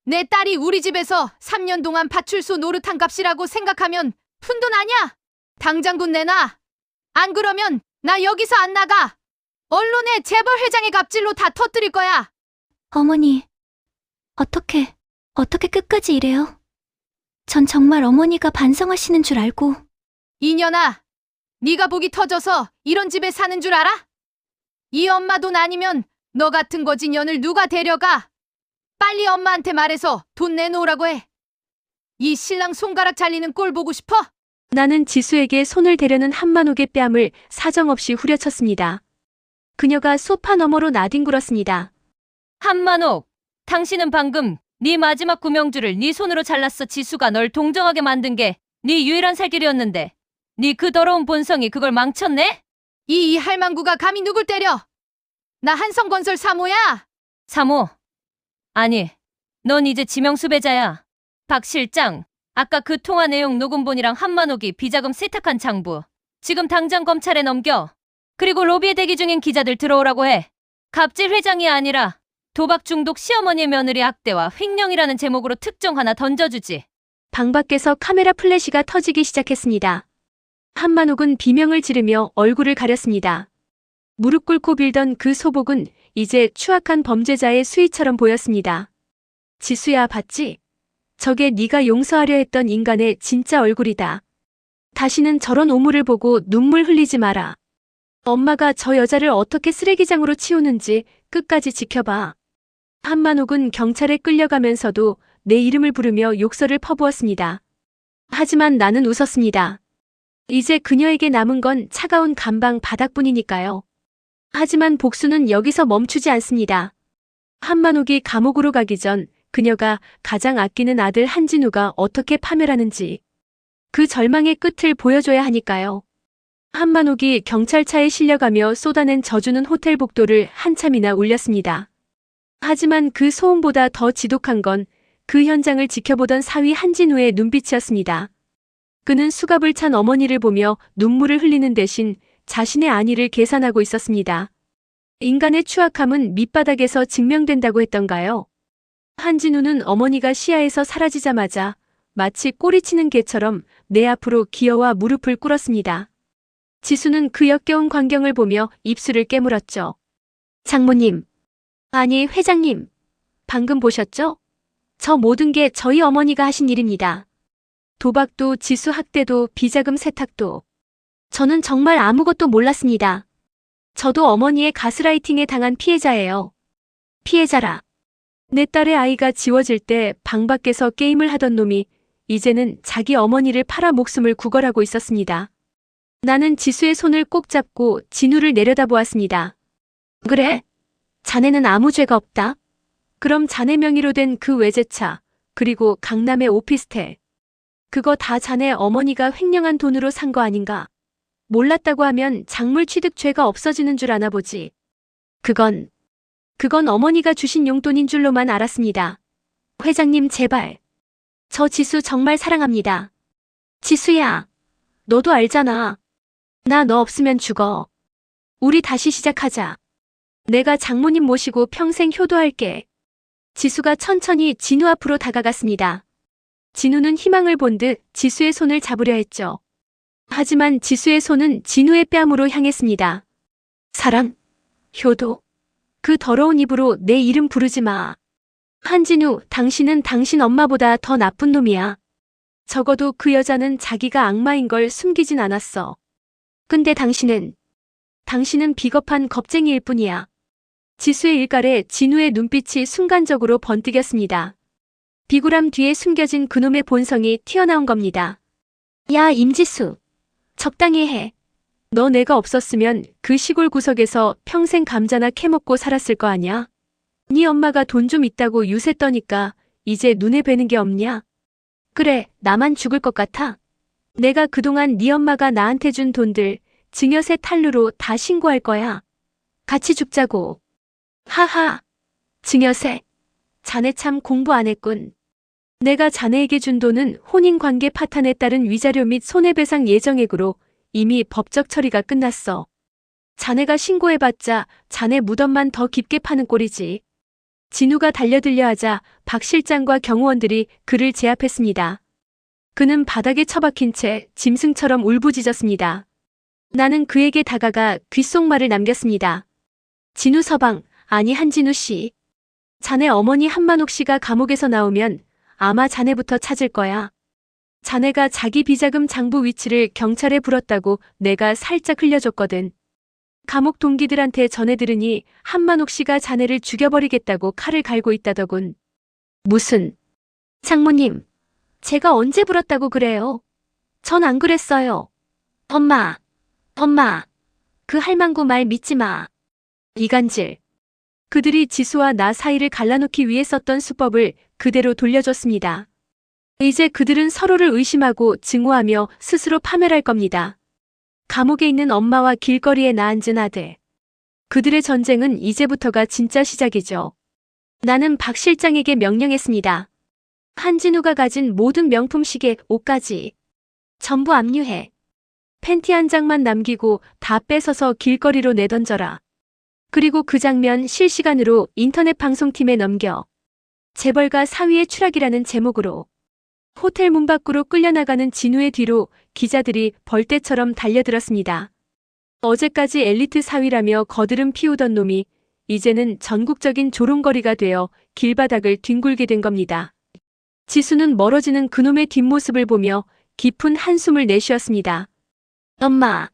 내 딸이 우리 집에서 3년 동안 파출소 노릇한 값이라고 생각하면 푼돈 아냐? 당장 돈 내놔. 안 그러면 나 여기서 안 나가. 언론에 재벌 회장의 갑질로 다 터뜨릴 거야. 어머니, 어떻게 끝까지 이래요? 전 정말 어머니가 반성하시는 줄 알고. 이년아, 네가 복이 터져서 이런 집에 사는 줄 알아? 이 엄마 돈 아니면 너 같은 거지년을 누가 데려가? 빨리 엄마한테 말해서 돈 내놓으라고 해. 이 신랑 손가락 잘리는 꼴 보고 싶어? 나는 지수에게 손을 대려는 한만욱의 뺨을 사정없이 후려쳤습니다. 그녀가 소파 너머로 나뒹굴었습니다. 한만옥, 당신은 방금 네 마지막 구명줄을 네 손으로 잘랐어. 지수가 널 동정하게 만든 게 네 유일한 살 길이었는데 네 그 더러운 본성이 그걸 망쳤네? 이 할망구가 감히 누굴 때려? 나 한성건설 사모야. 사모. 아니, 넌 이제 지명수배자야. 박 실장, 아까 그 통화 내용 녹음본이랑 한만옥이 비자금 세탁한 장부 지금 당장 검찰에 넘겨. 그리고 로비에 대기 중인 기자들 들어오라고 해. 갑질 회장이 아니라 도박 중독 시어머니의 며느리 학대와 횡령이라는 제목으로 특종 하나 던져주지. 방 밖에서 카메라 플래시가 터지기 시작했습니다. 한만욱은 비명을 지르며 얼굴을 가렸습니다. 무릎 꿇고 빌던 그 소복은 이제 추악한 범죄자의 수위처럼 보였습니다. 지수야, 봤지? 저게 네가 용서하려 했던 인간의 진짜 얼굴이다. 다시는 저런 오물을 보고 눈물 흘리지 마라. 엄마가 저 여자를 어떻게 쓰레기장으로 치우는지 끝까지 지켜봐. 한만욱은 경찰에 끌려가면서도 내 이름을 부르며 욕설을 퍼부었습니다. 하지만 나는 웃었습니다. 이제 그녀에게 남은 건 차가운 감방 바닥뿐이니까요. 하지만 복수는 여기서 멈추지 않습니다. 한만욱이 감옥으로 가기 전 그녀가 가장 아끼는 아들 한진우가 어떻게 파멸하는지 그 절망의 끝을 보여줘야 하니까요. 한만욱이 경찰차에 실려가며 쏟아낸 져주는 호텔 복도를 한참이나 울렸습니다. 하지만 그 소음보다 더 지독한 건 그 현장을 지켜보던 사위 한진우의 눈빛이었습니다. 그는 수갑을 찬 어머니를 보며 눈물을 흘리는 대신 자신의 안위를 계산하고 있었습니다. 인간의 추악함은 밑바닥에서 증명된다고 했던가요? 한진우는 어머니가 시야에서 사라지자마자 마치 꼬리치는 개처럼 내 앞으로 기어와 무릎을 꿇었습니다. 지수는 그 역겨운 광경을 보며 입술을 깨물었죠. 장모님, 아니 회장님, 방금 보셨죠? 저 모든 게 저희 어머니가 하신 일입니다. 도박도 지수 학대도 비자금 세탁도. 저는 정말 아무것도 몰랐습니다. 저도 어머니의 가스라이팅에 당한 피해자예요. 피해자라. 내 딸의 아이가 지워질 때 방 밖에서 게임을 하던 놈이 이제는 자기 어머니를 팔아 목숨을 구걸하고 있었습니다. 나는 지수의 손을 꼭 잡고 진우를 내려다보았습니다. 그래? 자네는 아무 죄가 없다. 그럼 자네 명의로 된 그 외제차, 그리고 강남의 오피스텔. 그거 다 자네 어머니가 횡령한 돈으로 산 거 아닌가? 몰랐다고 하면 작물 취득 죄가 없어지는 줄 아나 보지. 그건 어머니가 주신 용돈인 줄로만 알았습니다. 회장님 제발. 저 지수 정말 사랑합니다. 지수야, 너도 알잖아. 나 너 없으면 죽어. 우리 다시 시작하자. 내가 장모님 모시고 평생 효도할게. 지수가 천천히 진우 앞으로 다가갔습니다. 진우는 희망을 본 듯 지수의 손을 잡으려 했죠. 하지만 지수의 손은 진우의 뺨으로 향했습니다. 사랑, 효도, 그 더러운 입으로 내 이름 부르지 마. 한진우, 당신은 당신 엄마보다 더 나쁜 놈이야. 적어도 그 여자는 자기가 악마인 걸 숨기진 않았어. 근데 당신은 비겁한 겁쟁이일 뿐이야. 지수의 일갈에 진우의 눈빛이 순간적으로 번뜩였습니다. 비굴함 뒤에 숨겨진 그놈의 본성이 튀어나온 겁니다. 야, 임지수. 적당히 해. 너 내가 없었으면 그 시골 구석에서 평생 감자나 캐먹고 살았을 거 아냐? 네 엄마가 돈 좀 있다고 유세 떠니까 이제 눈에 뵈는 게 없냐? 그래, 나만 죽을 것 같아? 내가 그동안 네 엄마가 나한테 준 돈들 증여세 탈루로 다 신고할 거야. 같이 죽자고. 하하. 증여세. 자네 참 공부 안 했군. 내가 자네에게 준 돈은 혼인관계 파탄에 따른 위자료 및 손해배상 예정액으로 이미 법적 처리가 끝났어. 자네가 신고해봤자 자네 무덤만 더 깊게 파는 꼴이지. 진우가 달려들려 하자 박 실장과 경호원들이 그를 제압했습니다. 그는 바닥에 처박힌 채 짐승처럼 울부짖었습니다. 나는 그에게 다가가 귓속말을 남겼습니다. 진우 서방, 아니 한진우 씨. 자네 어머니 한만옥 씨가 감옥에서 나오면 아마 자네부터 찾을 거야. 자네가 자기 비자금 장부 위치를 경찰에 불었다고 내가 살짝 흘려줬거든. 감옥 동기들한테 전해 들으니 한만옥 씨가 자네를 죽여버리겠다고 칼을 갈고 있다더군. 무슨? 장모님, 제가 언제 불었다고 그래요? 전 안 그랬어요. 엄마, 그 할망구 말 믿지 마. 이간질. 그들이 지수와 나 사이를 갈라놓기 위해 썼던 수법을 그대로 돌려줬습니다. 이제 그들은 서로를 의심하고 증오하며 스스로 파멸할 겁니다. 감옥에 있는 엄마와 길거리에 나앉은 아들. 그들의 전쟁은 이제부터가 진짜 시작이죠. 나는 박 실장에게 명령했습니다. 한진우가 가진 모든 명품 시계, 옷까지 전부 압류해. 팬티 한 장만 남기고 다 뺏어서 길거리로 내던져라. 그리고 그 장면 실시간으로 인터넷 방송팀에 넘겨. 재벌가 사위의 추락이라는 제목으로. 호텔 문 밖으로 끌려나가는 진우의 뒤로 기자들이 벌떼처럼 달려들었습니다. 어제까지 엘리트 사위라며 거드름 피우던 놈이 이제는 전국적인 조롱거리가 되어 길바닥을 뒹굴게 된 겁니다. 지수는 멀어지는 그놈의 뒷모습을 보며 깊은 한숨을 내쉬었습니다. 엄마,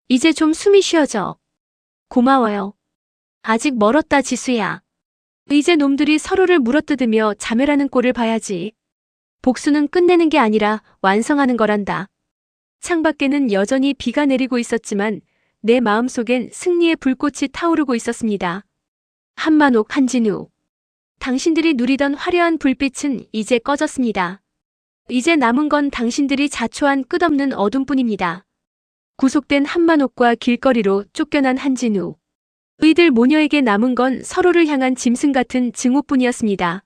이제 좀 숨이 쉬어져. 고마워요. 아직 멀었다, 지수야. 이제 놈들이 서로를 물어뜯으며 자멸하는 꼴을 봐야지. 복수는 끝내는 게 아니라 완성하는 거란다. 창밖에는 여전히 비가 내리고 있었지만 내 마음속엔 승리의 불꽃이 타오르고 있었습니다. 한만옥, 한진우. 당신들이 누리던 화려한 불빛은 이제 꺼졌습니다. 이제 남은 건 당신들이 자초한 끝없는 어둠뿐입니다. 구속된 한만옥과 길거리로 쫓겨난 한진우. 의들 모녀에게 남은 건 서로를 향한 짐승 같은 증오뿐이었습니다.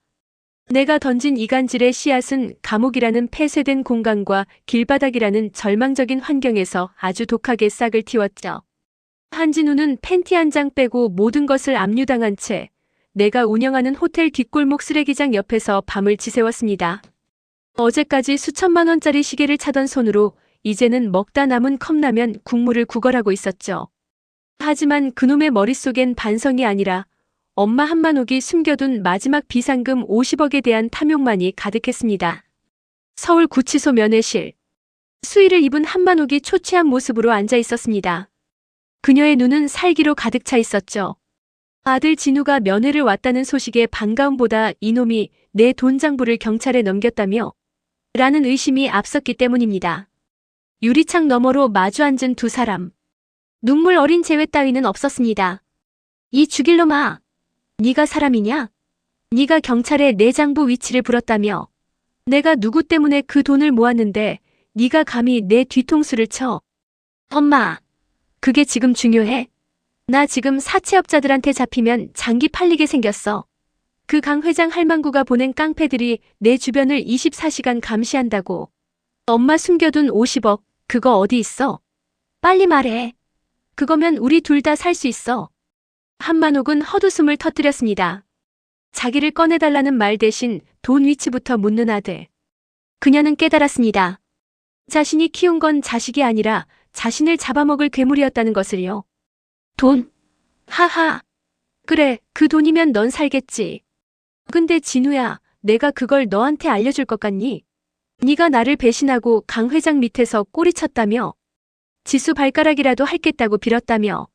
내가 던진 이간질의 씨앗은 감옥이라는 폐쇄된 공간과 길바닥이라는 절망적인 환경에서 아주 독하게 싹을 틔웠죠. 한진우는 팬티 한 장 빼고 모든 것을 압류당한 채 내가 운영하는 호텔 뒷골목 쓰레기장 옆에서 밤을 지새웠습니다. 어제까지 수천만 원짜리 시계를 차던 손으로 이제는 먹다 남은 컵라면 국물을 구걸하고 있었죠. 하지만 그놈의 머릿속엔 반성이 아니라 엄마 한만옥이 숨겨둔 마지막 비상금 50억에 대한 탐욕만이 가득했습니다. 서울 구치소 면회실. 수의를 입은 한만옥이 초췌한 모습으로 앉아 있었습니다. 그녀의 눈은 살기로 가득 차 있었죠. 아들 진우가 면회를 왔다는 소식에 반가움보다 이놈이 내 돈 장부를 경찰에 넘겼다며 라는 의심이 앞섰기 때문입니다. 유리창 너머로 마주 앉은 두 사람. 눈물 어린 재회 따위는 없었습니다. 이 죽일 놈아. 네가 사람이냐? 네가 경찰에 내 장부 위치를 불었다며. 내가 누구 때문에 그 돈을 모았는데 네가 감히 내 뒤통수를 쳐. 엄마, 그게 지금 중요해? 나 지금 사채업자들한테 잡히면 장기 팔리게 생겼어. 그 강 회장 할망구가 보낸 깡패들이 내 주변을 24시간 감시한다고. 엄마 숨겨둔 50억, 그거 어디 있어? 빨리 말해. 그거면 우리 둘 다 살 수 있어. 한만옥은 헛웃음을 터뜨렸습니다. 자기를 꺼내달라는 말 대신 돈 위치부터 묻는 아들. 그녀는 깨달았습니다. 자신이 키운 건 자식이 아니라 자신을 잡아먹을 괴물이었다는 것을요. 돈? 하하. 그래, 그 돈이면 넌 살겠지. 근데 진우야, 내가 그걸 너한테 알려줄 것 같니? 네가 나를 배신하고 강 회장 밑에서 꼬리쳤다며. 지수 발가락이라도 핥겠다고 빌었다며.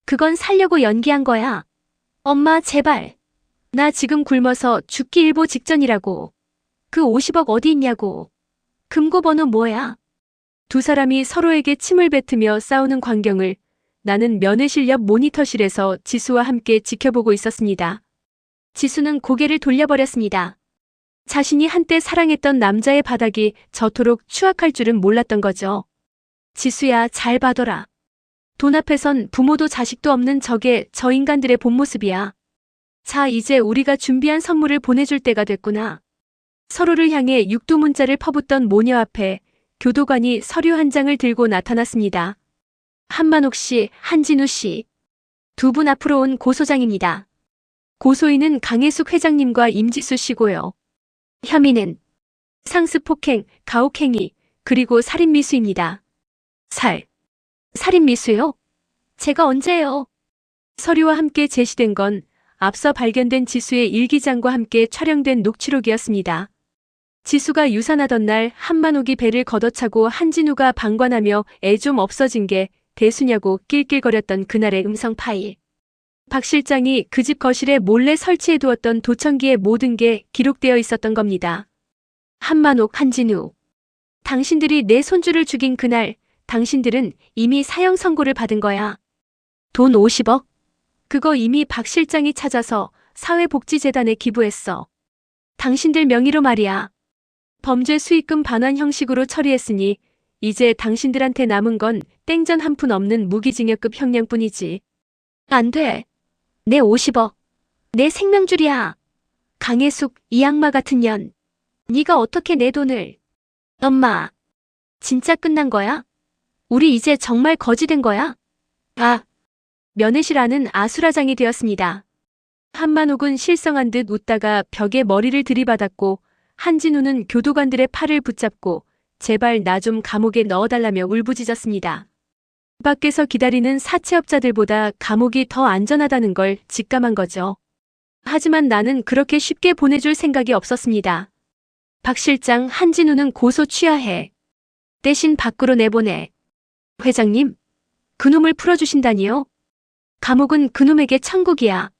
그건 살려고 연기한 거야. 엄마, 제발. 나 지금 굶어서 죽기 일보 직전이라고. 그 50억 어디 있냐고. 금고번호 뭐야? 두 사람이 서로에게 침을 뱉으며 싸우는 광경을 나는 면회실 옆 모니터실에서 지수와 함께 지켜보고 있었습니다. 지수는 고개를 돌려버렸습니다. 자신이 한때 사랑했던 남자의 바닥이 저토록 추악할 줄은 몰랐던 거죠. 지수야, 잘 봐둬라. 돈 앞에선 부모도 자식도 없는 저게 저 인간들의 본 모습이야. 자, 이제 우리가 준비한 선물을 보내줄 때가 됐구나. 서로를 향해 육두문자를 퍼붓던 모녀 앞에 교도관이 서류 한 장을 들고 나타났습니다. 한만옥 씨, 한진우 씨. 두 분 앞으로 온 고소장입니다. 고소인은 강혜숙 회장님과 임지수 씨고요. 혐의는 상습폭행, 가혹행위, 그리고 살인미수입니다. 살인미수요? 제가 언제요? 서류와 함께 제시된 건 앞서 발견된 지수의 일기장과 함께 촬영된 녹취록이었습니다. 지수가 유산하던 날 한만옥이 배를 걷어차고 한진우가 방관하며 애 좀 없어진 게 대수냐고 낄낄거렸던 그날의 음성 파일. 박 실장이 그 집 거실에 몰래 설치해두었던 도청기에 모든 게 기록되어 있었던 겁니다. 한만옥, 한진우. 당신들이 내 손주를 죽인 그날 당신들은 이미 사형 선고를 받은 거야. 돈 50억? 그거 이미 박 실장이 찾아서 사회복지재단에 기부했어. 당신들 명의로 말이야. 범죄 수익금 반환 형식으로 처리했으니 이제 당신들한테 남은 건 땡전 한 푼 없는 무기징역급 형량뿐이지. 안 돼. 내 50억. 내 생명줄이야. 강혜숙, 이 악마 같은 년. 네가 어떻게 내 돈을. 엄마. 진짜 끝난 거야? 우리 이제 정말 거지 된 거야? 아. 면회실 안은 아수라장이 되었습니다. 한만옥은 실성한 듯 웃다가 벽에 머리를 들이받았고 한진우는 교도관들의 팔을 붙잡고 제발 나 좀 감옥에 넣어달라며 울부짖었습니다. 밖에서 기다리는 사채업자들보다 감옥이 더 안전하다는 걸 직감한 거죠. 하지만 나는 그렇게 쉽게 보내줄 생각이 없었습니다. 박 실장, 한진우는 고소 취하해. 대신 밖으로 내보내. 회장님, 그놈을 풀어주신다니요? 감옥은 그놈에게 천국이야.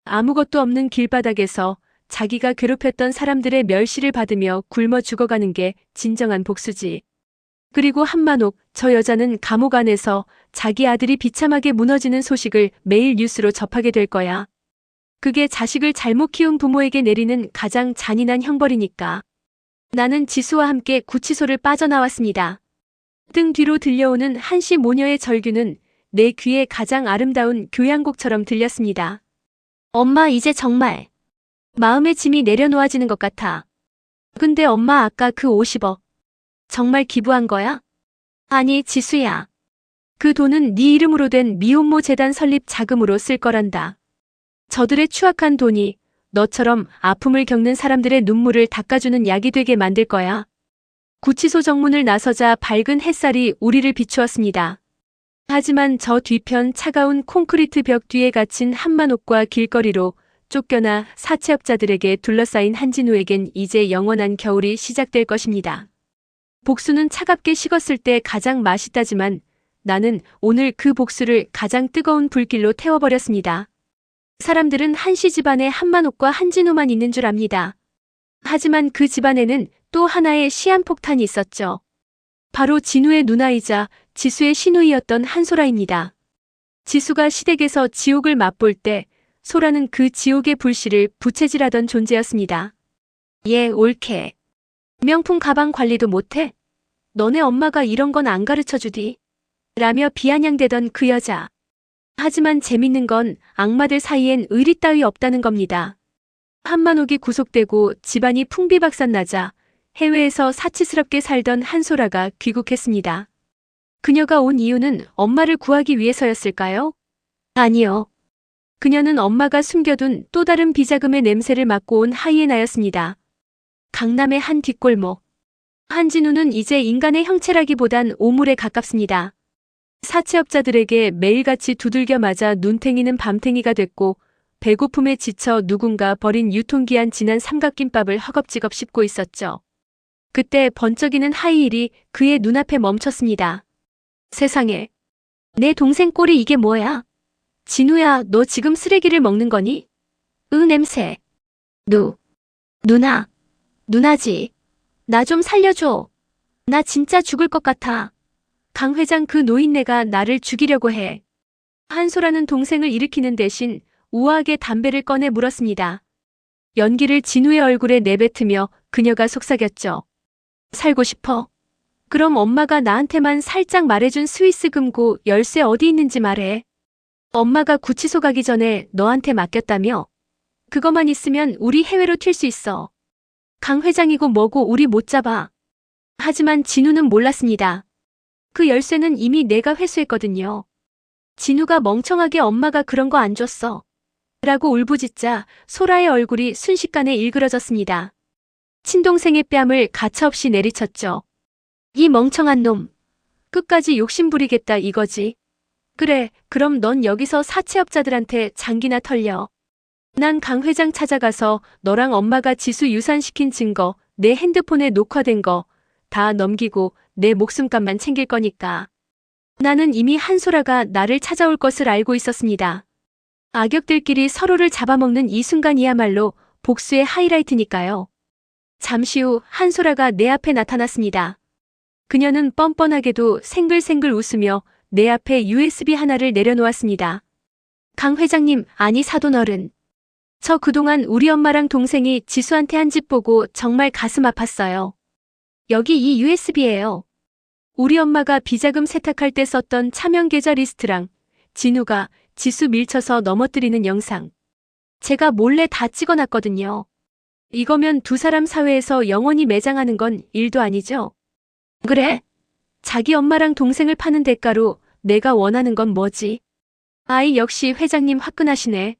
아무것도 없는 길바닥에서 자기가 괴롭혔던 사람들의 멸시를 받으며 굶어 죽어가는 게 진정한 복수지. 그리고 한만옥, 저 여자는 감옥 안에서 자기 아들이 비참하게 무너지는 소식을 매일 뉴스로 접하게 될 거야. 그게 자식을 잘못 키운 부모에게 내리는 가장 잔인한 형벌이니까. 나는 지수와 함께 구치소를 빠져나왔습니다. 등 뒤로 들려오는 한시 모녀의 절규는 내 귀에 가장 아름다운 교향곡처럼 들렸습니다. 엄마, 이제 정말 마음의 짐이 내려놓아지는 것 같아. 근데 엄마, 아까 그 50억 정말 기부한 거야? 아니, 지수야. 그 돈은 네 이름으로 된 미혼모 재단 설립 자금으로 쓸 거란다. 저들의 추악한 돈이 너처럼 아픔을 겪는 사람들의 눈물을 닦아주는 약이 되게 만들 거야. 구치소 정문을 나서자 밝은 햇살이 우리를 비추었습니다. 하지만 저 뒤편 차가운 콘크리트 벽 뒤에 갇힌 한만옥과 길거리로 쫓겨나 사채업자들에게 둘러싸인 한진우에겐 이제 영원한 겨울이 시작될 것입니다. 복수는 차갑게 식었을 때 가장 맛있다지만 나는 오늘 그 복수를 가장 뜨거운 불길로 태워버렸습니다. 사람들은 한시 집안에 한만옥과 한진우만 있는 줄 압니다. 하지만 그 집안에는 또 하나의 시한폭탄이 있었죠. 바로 진우의 누나이자 지수의 시누이였던 한소라입니다. 지수가 시댁에서 지옥을 맛볼 때 소라는 그 지옥의 불씨를 부채질하던 존재였습니다. 얘 옳게. 명품 가방 관리도 못해? 너네 엄마가 이런 건 안 가르쳐주디? 라며 비아냥대던 그 여자. 하지만 재밌는 건 악마들 사이엔 의리 따위 없다는 겁니다. 한만옥이 구속되고 집안이 풍비박산나자 해외에서 사치스럽게 살던 한소라가 귀국했습니다. 그녀가 온 이유는 엄마를 구하기 위해서였을까요? 아니요. 그녀는 엄마가 숨겨둔 또 다른 비자금의 냄새를 맡고 온 하이에나였습니다. 강남의 한 뒷골목. 한진우는 이제 인간의 형체라기보단 오물에 가깝습니다. 사채업자들에게 매일같이 두들겨 맞아 눈탱이는 밤탱이가 됐고 배고픔에 지쳐 누군가 버린 유통기한 지난 삼각김밥을 허겁지겁 씹고 있었죠. 그때 번쩍이는 하이힐이 그의 눈앞에 멈췄습니다. 세상에. 내 동생 꼴이 이게 뭐야? 진우야, 너 지금 쓰레기를 먹는 거니? 냄새. 누나지. 나 좀 살려줘. 나 진짜 죽을 것 같아. 강 회장 그 노인네가 나를 죽이려고 해. 한소라는 동생을 일으키는 대신 우아하게 담배를 꺼내 물었습니다. 연기를 진우의 얼굴에 내뱉으며 그녀가 속삭였죠. 살고 싶어? 그럼 엄마가 나한테만 살짝 말해준 스위스 금고 열쇠 어디 있는지 말해. 엄마가 구치소 가기 전에 너한테 맡겼다며? 그것만 있으면 우리 해외로 튈 수 있어. 강 회장이고 뭐고 우리 못 잡아. 하지만 진우는 몰랐습니다. 그 열쇠는 이미 내가 회수했거든요. 진우가 멍청하게 엄마가 그런 거 안 줬어. 라고 울부짖자 소라의 얼굴이 순식간에 일그러졌습니다. 친동생의 뺨을 가차없이 내리쳤죠. 이 멍청한 놈. 끝까지 욕심부리겠다 이거지. 그래, 그럼 넌 여기서 사채업자들한테 장기나 털려. 난 강 회장 찾아가서 너랑 엄마가 지수 유산시킨 증거, 내 핸드폰에 녹화된 거 다 넘기고 내 목숨값만 챙길 거니까. 나는 이미 한소라가 나를 찾아올 것을 알고 있었습니다. 악역들끼리 서로를 잡아먹는 이 순간이야말로 복수의 하이라이트니까요. 잠시 후 한소라가 내 앞에 나타났습니다. 그녀는 뻔뻔하게도 생글생글 웃으며 내 앞에 USB 하나를 내려놓았습니다. 강 회장님, 아니 사돈어른. 저 그동안 우리 엄마랑 동생이 지수한테 한 집 보고 정말 가슴 아팠어요. 여기 이 USB예요. 우리 엄마가 비자금 세탁할 때 썼던 차명 계좌 리스트랑 진우가 지수 밀쳐서 넘어뜨리는 영상. 제가 몰래 다 찍어놨거든요. 이거면 두 사람 사회에서 영원히 매장하는 건 일도 아니죠? 그래? 자기 엄마랑 동생을 파는 대가로 내가 원하는 건 뭐지? 아이 역시 회장님 화끈하시네.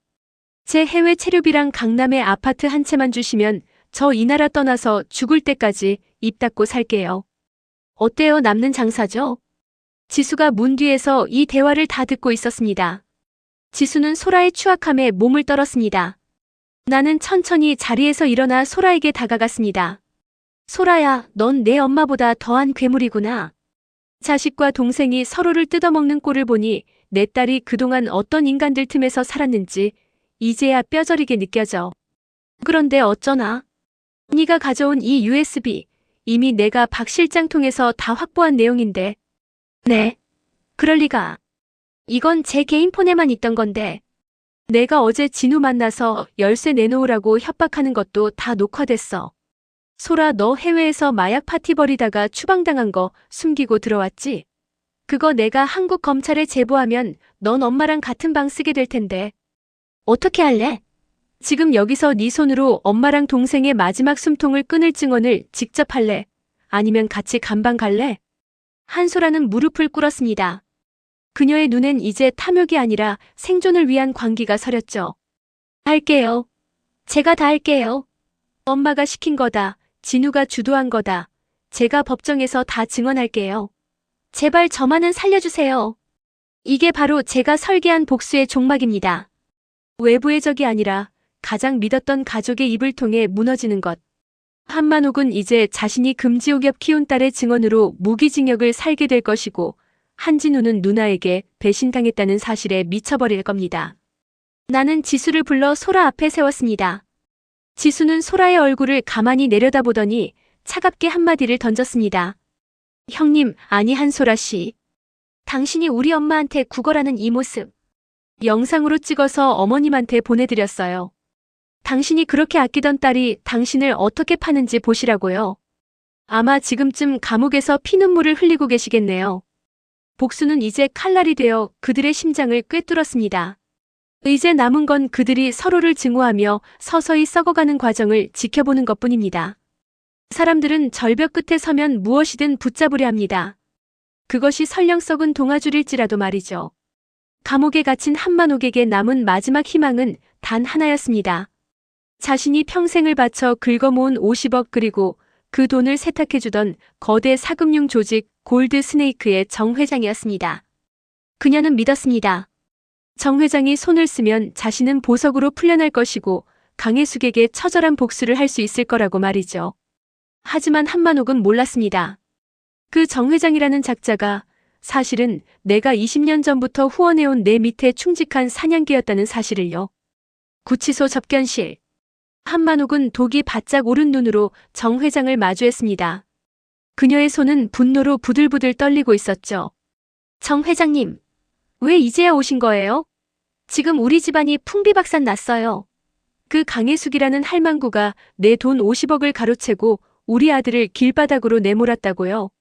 제 해외 체류비랑 강남의 아파트 한 채만 주시면 저 이 나라 떠나서 죽을 때까지 입 닫고 살게요. 어때요? 남는 장사죠? 지수가 문 뒤에서 이 대화를 다 듣고 있었습니다. 지수는 소라의 추악함에 몸을 떨었습니다. 나는 천천히 자리에서 일어나 소라에게 다가갔습니다. 소라야, 넌 내 엄마보다 더한 괴물이구나. 자식과 동생이 서로를 뜯어먹는 꼴을 보니 내 딸이 그동안 어떤 인간들 틈에서 살았는지 이제야 뼈저리게 느껴져. 그런데 어쩌나? 네가 가져온 이 USB, 이미 내가 박 실장 통해서 다 확보한 내용인데. 네? 그럴 리가. 이건 제 개인 폰에만 있던 건데. 내가 어제 진우 만나서 열쇠 내놓으라고 협박하는 것도 다 녹화됐어. 소라, 너 해외에서 마약 파티 벌이다가 추방당한 거 숨기고 들어왔지? 그거 내가 한국 검찰에 제보하면 넌 엄마랑 같은 방 쓰게 될 텐데. 어떻게 할래? 지금 여기서 네 손으로 엄마랑 동생의 마지막 숨통을 끊을 증언을 직접 할래? 아니면 같이 감방 갈래? 한소라는 무릎을 꿇었습니다. 그녀의 눈엔 이제 탐욕이 아니라 생존을 위한 광기가 서렸죠. 할게요. 제가 다 할게요. 엄마가 시킨 거다. 진우가 주도한 거다. 제가 법정에서 다 증언할게요. 제발 저만은 살려주세요. 이게 바로 제가 설계한 복수의 종막입니다. 외부의 적이 아니라 가장 믿었던 가족의 입을 통해 무너지는 것. 한만옥은 이제 자신이 금지옥엽 키운 딸의 증언으로 무기징역을 살게 될 것이고 한진우는 누나에게 배신당했다는 사실에 미쳐버릴 겁니다. 나는 지수를 불러 소라 앞에 세웠습니다. 지수는 소라의 얼굴을 가만히 내려다보더니 차갑게 한마디를 던졌습니다. 형님, 아니 한소라 씨. 당신이 우리 엄마한테 구걸하는 이 모습. 영상으로 찍어서 어머님한테 보내드렸어요. 당신이 그렇게 아끼던 딸이 당신을 어떻게 파는지 보시라고요. 아마 지금쯤 감옥에서 피눈물을 흘리고 계시겠네요. 복수는 이제 칼날이 되어 그들의 심장을 꿰뚫었습니다. 이제 남은 건 그들이 서로를 증오하며 서서히 썩어가는 과정을 지켜보는 것뿐입니다. 사람들은 절벽 끝에 서면 무엇이든 붙잡으려 합니다. 그것이 설령 썩은 동아줄일지라도 말이죠. 감옥에 갇힌 한만옥에게 남은 마지막 희망은 단 하나였습니다. 자신이 평생을 바쳐 긁어모은 50억 그리고 그 돈을 세탁해주던 거대 사금융 조직 골드 스네이크의 정 회장이었습니다. 그녀는 믿었습니다. 정 회장이 손을 쓰면 자신은 보석으로 풀려날 것이고 강혜숙에게 처절한 복수를 할 수 있을 거라고 말이죠. 하지만 한만옥은 몰랐습니다. 그 정 회장이라는 작자가 사실은 내가 20년 전부터 후원해온 내 밑에 충직한 사냥개였다는 사실을요. 구치소 접견실. 한만옥은 독이 바짝 오른 눈으로 정 회장을 마주했습니다. 그녀의 손은 분노로 부들부들 떨리고 있었죠. 정 회장님, 왜 이제야 오신 거예요? 지금 우리 집안이 풍비박산 났어요. 그 강혜숙이라는 할망구가 내 돈 50억을 가로채고 우리 아들을 길바닥으로 내몰았다고요.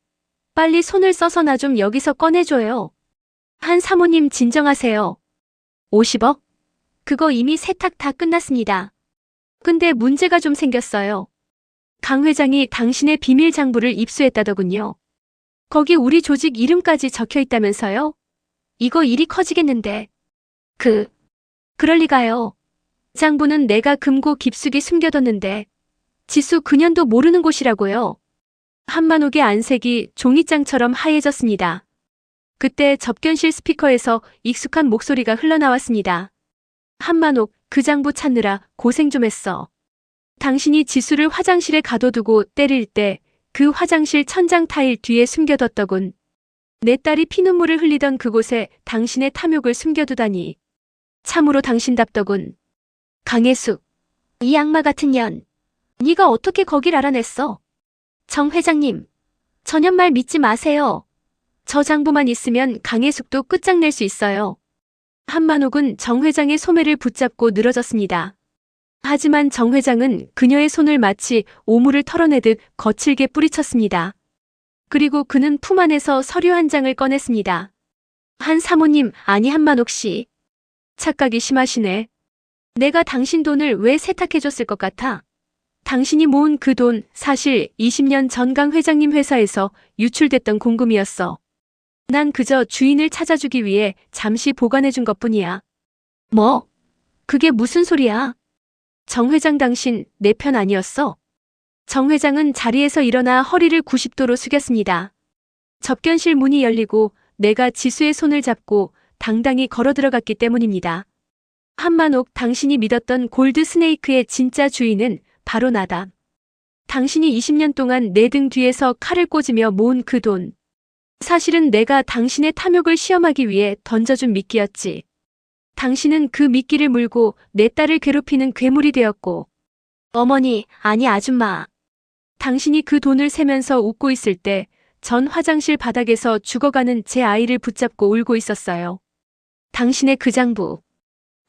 빨리 손을 써서 나 좀 여기서 꺼내줘요. 한 사모님 진정하세요. 50억? 그거 이미 세탁 다 끝났습니다. 근데 문제가 좀 생겼어요. 강 회장이 당신의 비밀 장부를 입수했다더군요. 거기 우리 조직 이름까지 적혀 있다면서요? 이거 일이 커지겠는데. 그럴 리가요. 장부는 내가 금고 깊숙이 숨겨뒀는데 지수 그년도 모르는 곳이라고요. 한만옥의 안색이 종이장처럼 하얘졌습니다. 그때 접견실 스피커에서 익숙한 목소리가 흘러나왔습니다. 한만옥, 그 장부 찾느라 고생 좀 했어. 당신이 지수를 화장실에 가둬두고 때릴 때 그 화장실 천장 타일 뒤에 숨겨뒀더군. 내 딸이 피눈물을 흘리던 그곳에 당신의 탐욕을 숨겨두다니. 참으로 당신답더군. 강혜숙, 이 악마 같은 년. 네가 어떻게 거길 알아냈어? 정 회장님, 전현 말 믿지 마세요. 저 장부만 있으면 강혜숙도 끝장낼 수 있어요. 한만옥은 정 회장의 소매를 붙잡고 늘어졌습니다. 하지만 정 회장은 그녀의 손을 마치 오물을 털어내듯 거칠게 뿌리쳤습니다. 그리고 그는 품 안에서 서류 한 장을 꺼냈습니다. 한 사모님, 아니 한만옥 씨. 착각이 심하시네. 내가 당신 돈을 왜 세탁해줬을 것 같아? 당신이 모은 그 돈 사실 20년 전 강 회장님 회사에서 유출됐던 공금이었어. 난 그저 주인을 찾아주기 위해 잠시 보관해준 것뿐이야. 뭐? 그게 무슨 소리야? 정 회장 당신 내 편 아니었어? 정 회장은 자리에서 일어나 허리를 90도로 숙였습니다. 접견실 문이 열리고 내가 지수의 손을 잡고 당당히 걸어 들어갔기 때문입니다. 한만옥, 당신이 믿었던 골드 스네이크의 진짜 주인은 바로 나다. 당신이 20년 동안 내 등 뒤에서 칼을 꽂으며 모은 그 돈. 사실은 내가 당신의 탐욕을 시험하기 위해 던져준 미끼였지. 당신은 그 미끼를 물고 내 딸을 괴롭히는 괴물이 되었고. 어머니, 아니 아줌마. 당신이 그 돈을 세면서 웃고 있을 때 전 화장실 바닥에서 죽어가는 제 아이를 붙잡고 울고 있었어요. 당신의 그 장부.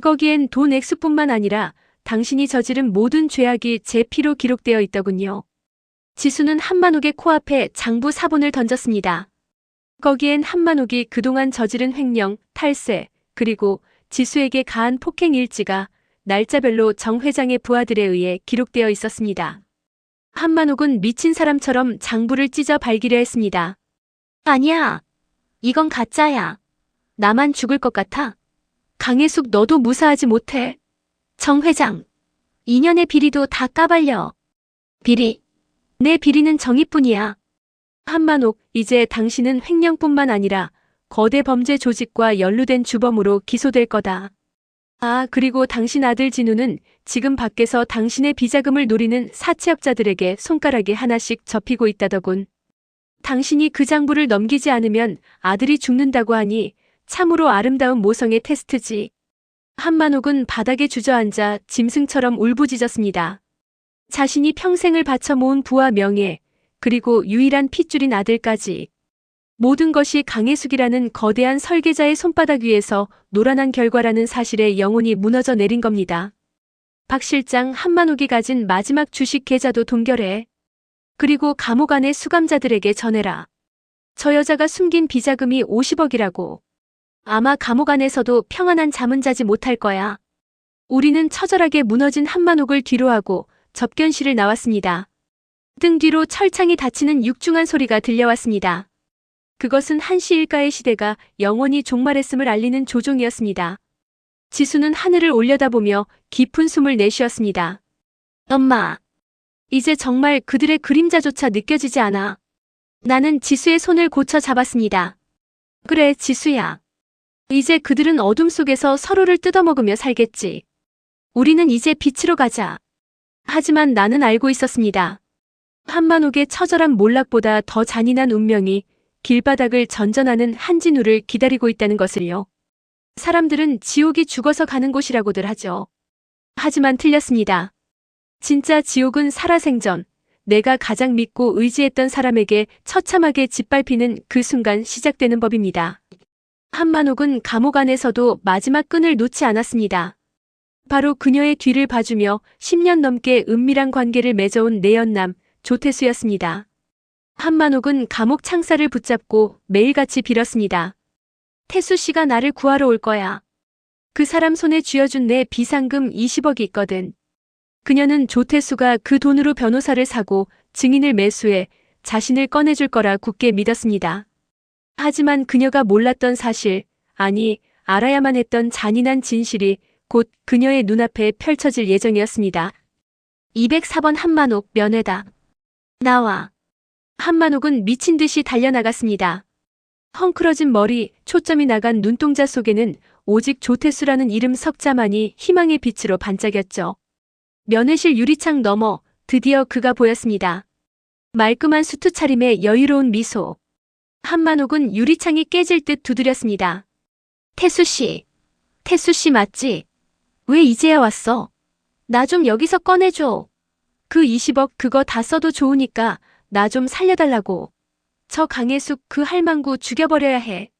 거기엔 돈 액수뿐만 아니라 당신이 저지른 모든 죄악이 제 피로 기록되어 있더군요. 지수는 한만옥의 코앞에 장부 사본을 던졌습니다. 거기엔 한만옥이 그동안 저지른 횡령, 탈세, 그리고 지수에게 가한 폭행 일지가 날짜별로 정 회장의 부하들에 의해 기록되어 있었습니다. 한만옥은 미친 사람처럼 장부를 찢어 발기려 했습니다. 아니야. 이건 가짜야. 나만 죽을 것 같아. 강혜숙, 너도 무사하지 못해. 정 회장, 2년의 비리도 다 까발려. 비리. 내 비리는 정의뿐이야. 한만옥, 이제 당신은 횡령뿐만 아니라 거대 범죄 조직과 연루된 주범으로 기소될 거다. 아, 그리고 당신 아들 진우는 지금 밖에서 당신의 비자금을 노리는 사채업자들에게 손가락이 하나씩 접히고 있다더군. 당신이 그 장부를 넘기지 않으면 아들이 죽는다고 하니 참으로 아름다운 모성의 테스트지. 한만옥은 바닥에 주저앉아 짐승처럼 울부짖었습니다. 자신이 평생을 바쳐 모은 부와 명예, 그리고 유일한 핏줄인 아들까지. 모든 것이 강혜숙이라는 거대한 설계자의 손바닥 위에서 노란한 결과라는 사실에 영혼이 무너져 내린 겁니다. 박 실장, 한만옥이 가진 마지막 주식 계좌도 동결해. 그리고 감옥 안의 수감자들에게 전해라. 저 여자가 숨긴 비자금이 50억이라고. 아마 감옥 안에서도 평안한 잠은 자지 못할 거야. 우리는 처절하게 무너진 한만옥을 뒤로하고 접견실을 나왔습니다. 등 뒤로 철창이 닫히는 육중한 소리가 들려왔습니다. 그것은 한시 일가의 시대가 영원히 종말했음을 알리는 조종이었습니다. 지수는 하늘을 올려다보며 깊은 숨을 내쉬었습니다. 엄마, 이제 정말 그들의 그림자조차 느껴지지 않아. 나는 지수의 손을 고쳐 잡았습니다. 그래, 지수야. 이제 그들은 어둠 속에서 서로를 뜯어먹으며 살겠지. 우리는 이제 빛으로 가자. 하지만 나는 알고 있었습니다. 한만옥의 처절한 몰락보다 더 잔인한 운명이 길바닥을 전전하는 한진우를 기다리고 있다는 것을요. 사람들은 지옥이 죽어서 가는 곳이라고들 하죠. 하지만 틀렸습니다. 진짜 지옥은 살아생전, 내가 가장 믿고 의지했던 사람에게 처참하게 짓밟히는 그 순간 시작되는 법입니다. 한만옥은 감옥 안에서도 마지막 끈을 놓지 않았습니다. 바로 그녀의 뒤를 봐주며 10년 넘게 은밀한 관계를 맺어온 내연남 조태수였습니다. 한만옥은 감옥 창살을 붙잡고 매일같이 빌었습니다. 태수 씨가 나를 구하러 올 거야. 그 사람 손에 쥐어준 내 비상금 20억이 있거든. 그녀는 조태수가 그 돈으로 변호사를 사고 증인을 매수해 자신을 꺼내줄 거라 굳게 믿었습니다. 하지만 그녀가 몰랐던 사실, 아니 알아야만 했던 잔인한 진실이 곧 그녀의 눈앞에 펼쳐질 예정이었습니다. 204번 한만옥 면회다. 나와. 한만옥은 미친 듯이 달려나갔습니다. 헝클어진 머리, 초점이 나간 눈동자 속에는 오직 조태수라는 이름 석자만이 희망의 빛으로 반짝였죠. 면회실 유리창 너머 드디어 그가 보였습니다. 말끔한 수트 차림에 여유로운 미소. 한만옥은 유리창이 깨질 듯 두드렸습니다. 태수 씨 맞지? 왜 이제야 왔어? 나 좀 여기서 꺼내줘. 그 20억 그거 다 써도 좋으니까 나 좀 살려달라고. 저 강혜숙 그 할망구 죽여버려야 해.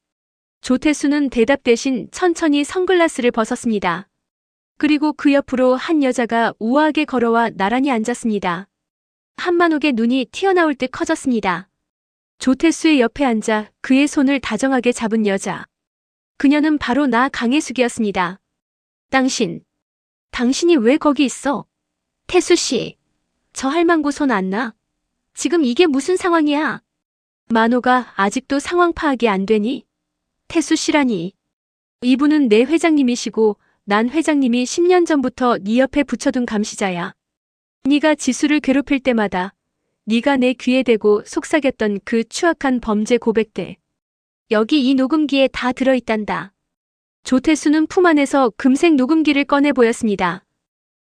조태수는 대답 대신 천천히 선글라스를 벗었습니다. 그리고 그 옆으로 한 여자가 우아하게 걸어와 나란히 앉았습니다. 한만옥의 눈이 튀어나올 듯 커졌습니다. 조태수의 옆에 앉아 그의 손을 다정하게 잡은 여자. 그녀는 바로 나 강혜숙이었습니다. 당신이 왜 거기 있어? 태수 씨, 저 할망구 손 안 나? 지금 이게 무슨 상황이야? 만호가 아직도 상황 파악이 안 되니? 태수 씨라니. 이분은 내 회장님이시고 난 회장님이 10년 전부터 네 옆에 붙여둔 감시자야. 네가 지수를 괴롭힐 때마다 네가 내 귀에 대고 속삭였던 그 추악한 범죄 고백들. 여기 이 녹음기에 다 들어있단다. 조태수는 품 안에서 금색 녹음기를 꺼내 보였습니다.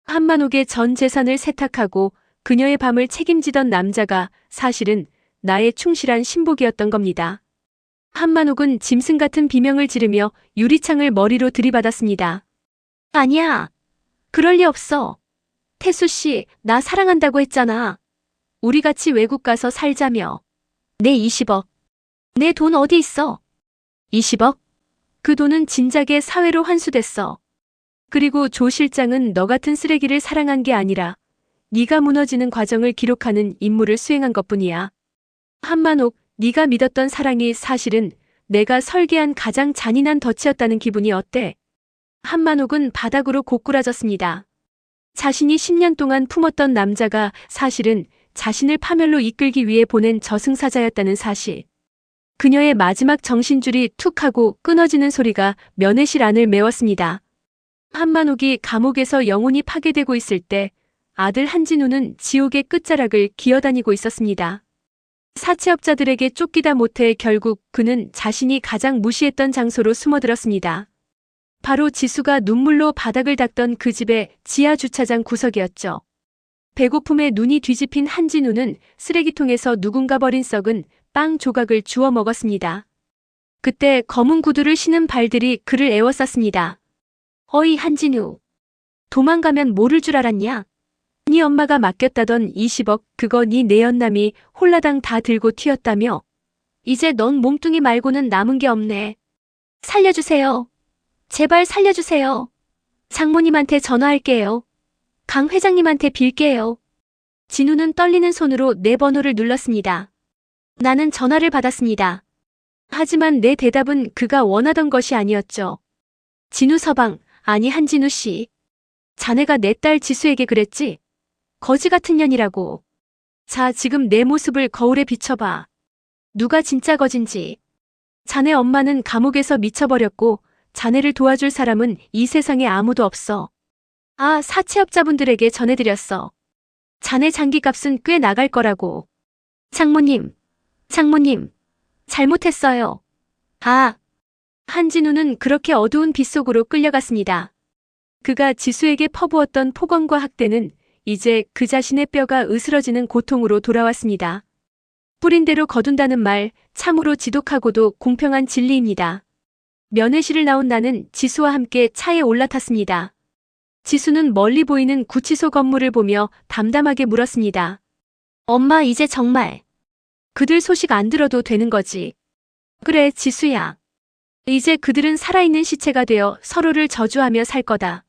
한만옥의 전 재산을 세탁하고 그녀의 밤을 책임지던 남자가 사실은 나의 충실한 신복이었던 겁니다. 한만옥은 짐승 같은 비명을 지르며 유리창을 머리로 들이받았습니다. 아니야. 그럴 리 없어. 태수 씨, 나 사랑한다고 했잖아. 우리 같이 외국 가서 살자며. 내 20억. 내 돈 어디 있어? 20억? 그 돈은 진작에 사회로 환수됐어. 그리고 조 실장은 너 같은 쓰레기를 사랑한 게 아니라 네가 무너지는 과정을 기록하는 임무를 수행한 것뿐이야. 한만옥, 네가 믿었던 사랑이 사실은 내가 설계한 가장 잔인한 덫이었다는 기분이 어때? 한만옥은 바닥으로 고꾸라졌습니다. 자신이 10년 동안 품었던 남자가 사실은 자신을 파멸로 이끌기 위해 보낸 저승사자였다는 사실. 그녀의 마지막 정신줄이 툭 하고 끊어지는 소리가 면회실 안을 메웠습니다. 한만옥이 감옥에서 영혼이 파괴되고 있을 때 아들 한진우는 지옥의 끝자락을 기어다니고 있었습니다. 사채업자들에게 쫓기다 못해 결국 그는 자신이 가장 무시했던 장소로 숨어들었습니다. 바로 지수가 눈물로 바닥을 닦던 그 집의 지하 주차장 구석이었죠. 배고픔에 눈이 뒤집힌 한진우는 쓰레기통에서 누군가 버린 썩은 빵 조각을 주워 먹었습니다. 그때 검은 구두를 신은 발들이 그를 에워쌌습니다. 어이 한진우. 도망가면 모를 줄 알았냐? 네 엄마가 맡겼다던 20억 그거 네 내연남이 홀라당 다 들고 튀었다며? 이제 넌 몸뚱이 말고는 남은 게 없네. 살려주세요. 제발 살려주세요. 장모님한테 전화할게요. 강 회장님한테 빌게요. 진우는 떨리는 손으로 내 번호를 눌렀습니다. 나는 전화를 받았습니다. 하지만 내 대답은 그가 원하던 것이 아니었죠. 진우 서방, 아니 한진우 씨. 자네가 내 딸 지수에게 그랬지? 거지 같은 년이라고. 자, 지금 내 모습을 거울에 비춰봐. 누가 진짜 거진지. 자네 엄마는 감옥에서 미쳐버렸고 자네를 도와줄 사람은 이 세상에 아무도 없어. 아, 사채업자분들에게 전해드렸어. 자네 장기값은 꽤 나갈 거라고. 장모님, 잘못했어요. 아, 한진우는 그렇게 어두운 빛 속으로 끌려갔습니다. 그가 지수에게 퍼부었던 폭언과 학대는 이제 그 자신의 뼈가 으스러지는 고통으로 돌아왔습니다. 뿌린 대로 거둔다는 말 참으로 지독하고도 공평한 진리입니다. 면회실을 나온 나는 지수와 함께 차에 올라탔습니다. 지수는 멀리 보이는 구치소 건물을 보며 담담하게 물었습니다. 엄마, 이제 정말 그들 소식 안 들어도 되는 거지? 그래, 지수야. 이제 그들은 살아있는 시체가 되어 서로를 저주하며 살 거다.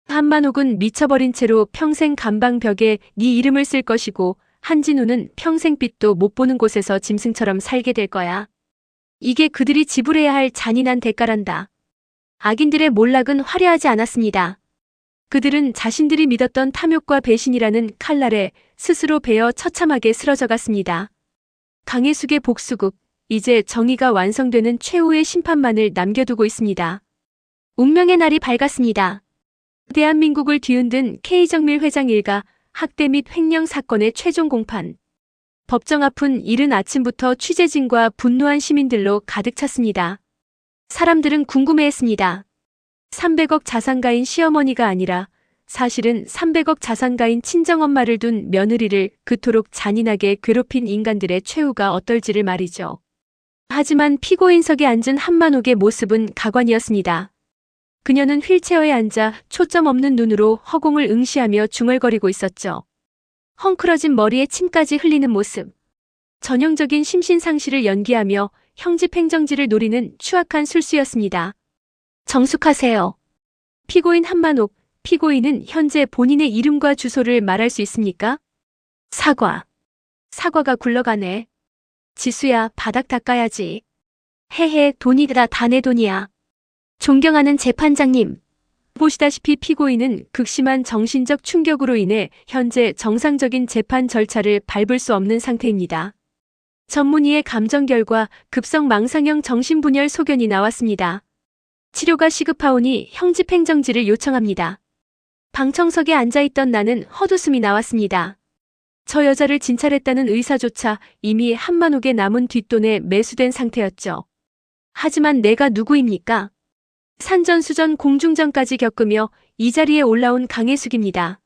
한만옥은 미쳐버린 채로 평생 감방벽에 네 이름을 쓸 것이고 한진우는 평생 빛도 못 보는 곳에서 짐승처럼 살게 될 거야. 이게 그들이 지불해야 할 잔인한 대가란다. 악인들의 몰락은 화려하지 않았습니다. 그들은 자신들이 믿었던 탐욕과 배신이라는 칼날에 스스로 베어 처참하게 쓰러져 갔습니다. 강혜숙의 복수국, 이제 정의가 완성되는 최후의 심판만을 남겨두고 있습니다. 운명의 날이 밝았습니다. 대한민국을 뒤흔든 K정밀 회장 일가 학대 및 횡령 사건의 최종 공판. 법정 앞은 이른 아침부터 취재진과 분노한 시민들로 가득 찼습니다. 사람들은 궁금해했습니다. 300억 자산가인 시어머니가 아니라 사실은 300억 자산가인 친정엄마를 둔 며느리를 그토록 잔인하게 괴롭힌 인간들의 최후가 어떨지를 말이죠. 하지만 피고인석에 앉은 한만옥의 모습은 가관이었습니다. 그녀는 휠체어에 앉아 초점 없는 눈으로 허공을 응시하며 중얼거리고 있었죠. 헝클어진 머리에 침까지 흘리는 모습. 전형적인 심신상실을 연기하며 형집행정지를 노리는 추악한 술수였습니다. 정숙하세요. 피고인 한만옥, 피고인은 현재 본인의 이름과 주소를 말할 수 있습니까? 사과. 사과가 굴러가네. 지수야, 바닥 닦아야지. 헤헤, 돈이다, 다 내 돈이야. 존경하는 재판장님. 보시다시피 피고인은 극심한 정신적 충격으로 인해 현재 정상적인 재판 절차를 밟을 수 없는 상태입니다. 전문의의 감정 결과 급성 망상형 정신분열 소견이 나왔습니다. 치료가 시급하오니 형집행정지를 요청합니다. 방청석에 앉아있던 나는 헛웃음이 나왔습니다. 저 여자를 진찰했다는 의사조차 이미 한만옥의 남은 뒷돈에 매수된 상태였죠. 하지만 내가 누구입니까? 산전수전 공중전까지 겪으며 이 자리에 올라온 강혜숙입니다.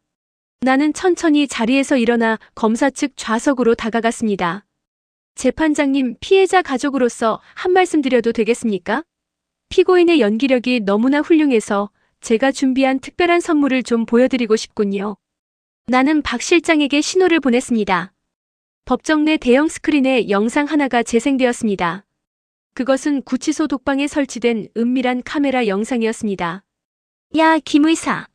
나는 천천히 자리에서 일어나 검사 측 좌석으로 다가갔습니다. 재판장님, 피해자 가족으로서 한 말씀 드려도 되겠습니까? 피고인의 연기력이 너무나 훌륭해서 제가 준비한 특별한 선물을 좀 보여드리고 싶군요. 나는 박 실장에게 신호를 보냈습니다. 법정 내 대형 스크린에 영상 하나가 재생되었습니다. 그것은 구치소 독방에 설치된 은밀한 카메라 영상이었습니다. 야, 김 의사.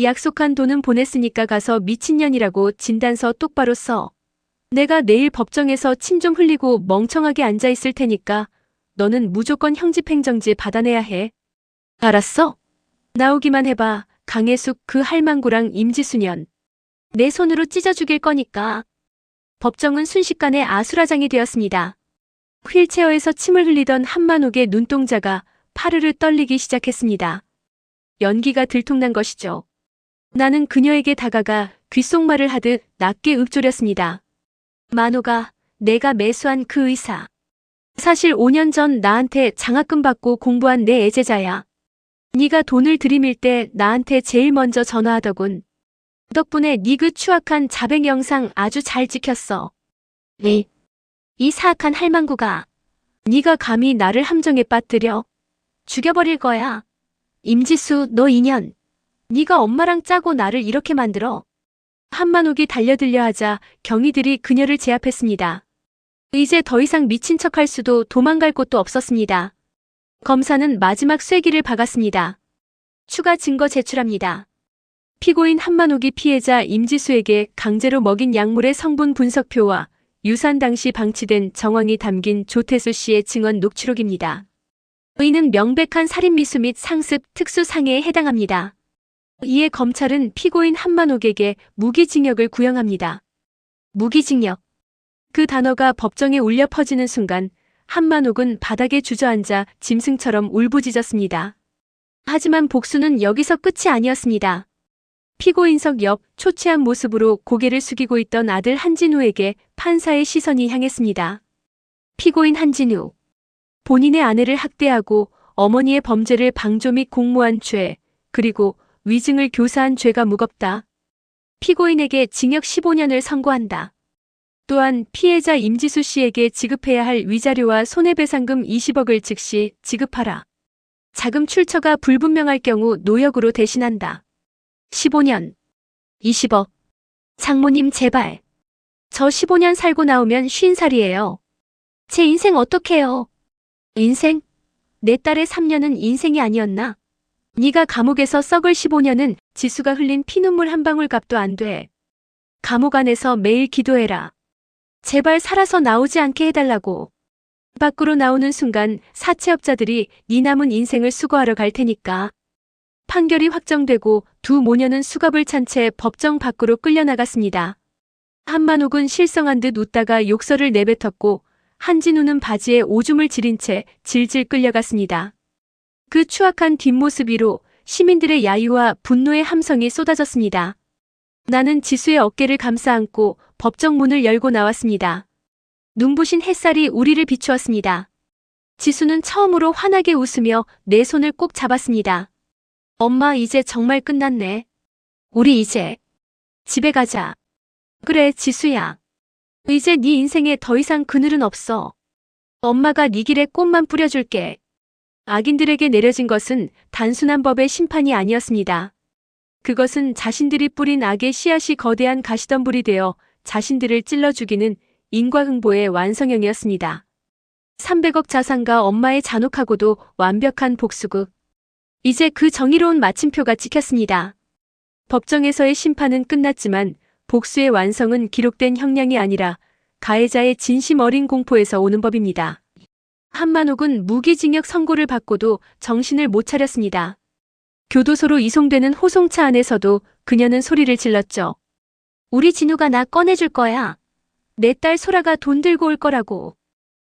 약속한 돈은 보냈으니까 가서 미친년이라고 진단서 똑바로 써. 내가 내일 법정에서 침 좀 흘리고 멍청하게 앉아있을 테니까 너는 무조건 형집행정지 받아내야 해. 알았어? 나오기만 해봐. 강혜숙, 그 할망구랑 임지수년. 내 손으로 찢어 죽일 거니까. 법정은 순식간에 아수라장이 되었습니다. 휠체어에서 침을 흘리던 한만옥의 눈동자가 파르르 떨리기 시작했습니다. 연기가 들통난 것이죠. 나는 그녀에게 다가가 귓속말을 하듯 낮게 읊조렸습니다. 만옥아, 내가 매수한 그 의사. 사실 5년 전 나한테 장학금 받고 공부한 내 애제자야. 네가 돈을 들이밀 때 나한테 제일 먼저 전화하더군. 덕분에 네 그 추악한 자백 영상 아주 잘 찍혔어. 이 사악한 할망구가. 네가 감히 나를 함정에 빠뜨려. 죽여버릴 거야. 임지수, 너 인연. 네가 엄마랑 짜고 나를 이렇게 만들어. 한만옥이 달려들려 하자 경위들이 그녀를 제압했습니다. 이제 더 이상 미친 척할 수도 도망갈 곳도 없었습니다. 검사는 마지막 쐐기를 박았습니다. 추가 증거 제출합니다. 피고인 한만옥이 피해자 임지수에게 강제로 먹인 약물의 성분 분석표와 유산 당시 방치된 정황이 담긴 조태수 씨의 증언 녹취록입니다. 의는 명백한 살인미수 및 상습 특수상해에 해당합니다. 이에 검찰은 피고인 한만옥에게 무기징역을 구형합니다. 무기징역. 그 단어가 법정에 울려 퍼지는 순간 한만옥은 바닥에 주저앉아 짐승처럼 울부짖었습니다. 하지만 복수는 여기서 끝이 아니었습니다. 피고인석 옆 초췌한 모습으로 고개를 숙이고 있던 아들 한진우에게 판사의 시선이 향했습니다. 피고인 한진우. 본인의 아내를 학대하고 어머니의 범죄를 방조 및 공모한 죄, 그리고 위증을 교사한 죄가 무겁다. 피고인에게 징역 15년을 선고한다. 또한 피해자 임지수 씨에게 지급해야 할 위자료와 손해배상금 20억을 즉시 지급하라. 자금 출처가 불분명할 경우 노역으로 대신한다. 15년. 20억. 장모님 제발. 저 15년 살고 나오면 50살이에요. 제 인생 어떡해요? 인생? 내 딸의 3년은 인생이 아니었나? 네가 감옥에서 썩을 15년은 지수가 흘린 피눈물 한 방울 값도 안 돼. 감옥 안에서 매일 기도해라. 제발 살아서 나오지 않게 해달라고. 밖으로 나오는 순간 사채업자들이 네 남은 인생을 수거하러 갈 테니까. 판결이 확정되고 두 모녀는 수갑을 찬 채 법정 밖으로 끌려나갔습니다. 한만옥은 실성한 듯 웃다가 욕설을 내뱉었고 한진우는 바지에 오줌을 지린 채 질질 끌려갔습니다. 그 추악한 뒷모습 위로 시민들의 야유와 분노의 함성이 쏟아졌습니다. 나는 지수의 어깨를 감싸 안고 법정 문을 열고 나왔습니다. 눈부신 햇살이 우리를 비추었습니다. 지수는 처음으로 환하게 웃으며 내 손을 꼭 잡았습니다. 엄마, 이제 정말 끝났네. 우리 이제 집에 가자. 그래, 지수야. 이제 네 인생에 더 이상 그늘은 없어. 엄마가 네 길에 꽃만 뿌려줄게. 악인들에게 내려진 것은 단순한 법의 심판이 아니었습니다. 그것은 자신들이 뿌린 악의 씨앗이 거대한 가시덤불이 되어 자신들을 찔러 죽이는 인과응보의 완성형이었습니다. 300억 자산과 엄마의 잔혹하고도 완벽한 복수극. 이제 그 정의로운 마침표가 찍혔습니다. 법정에서의 심판은 끝났지만 복수의 완성은 기록된 형량이 아니라 가해자의 진심 어린 공포에서 오는 법입니다. 한만옥은 무기징역 선고를 받고도 정신을 못 차렸습니다. 교도소로 이송되는 호송차 안에서도 그녀는 소리를 질렀죠. 우리 진우가 나 꺼내줄 거야. 내 딸 소라가 돈 들고 올 거라고.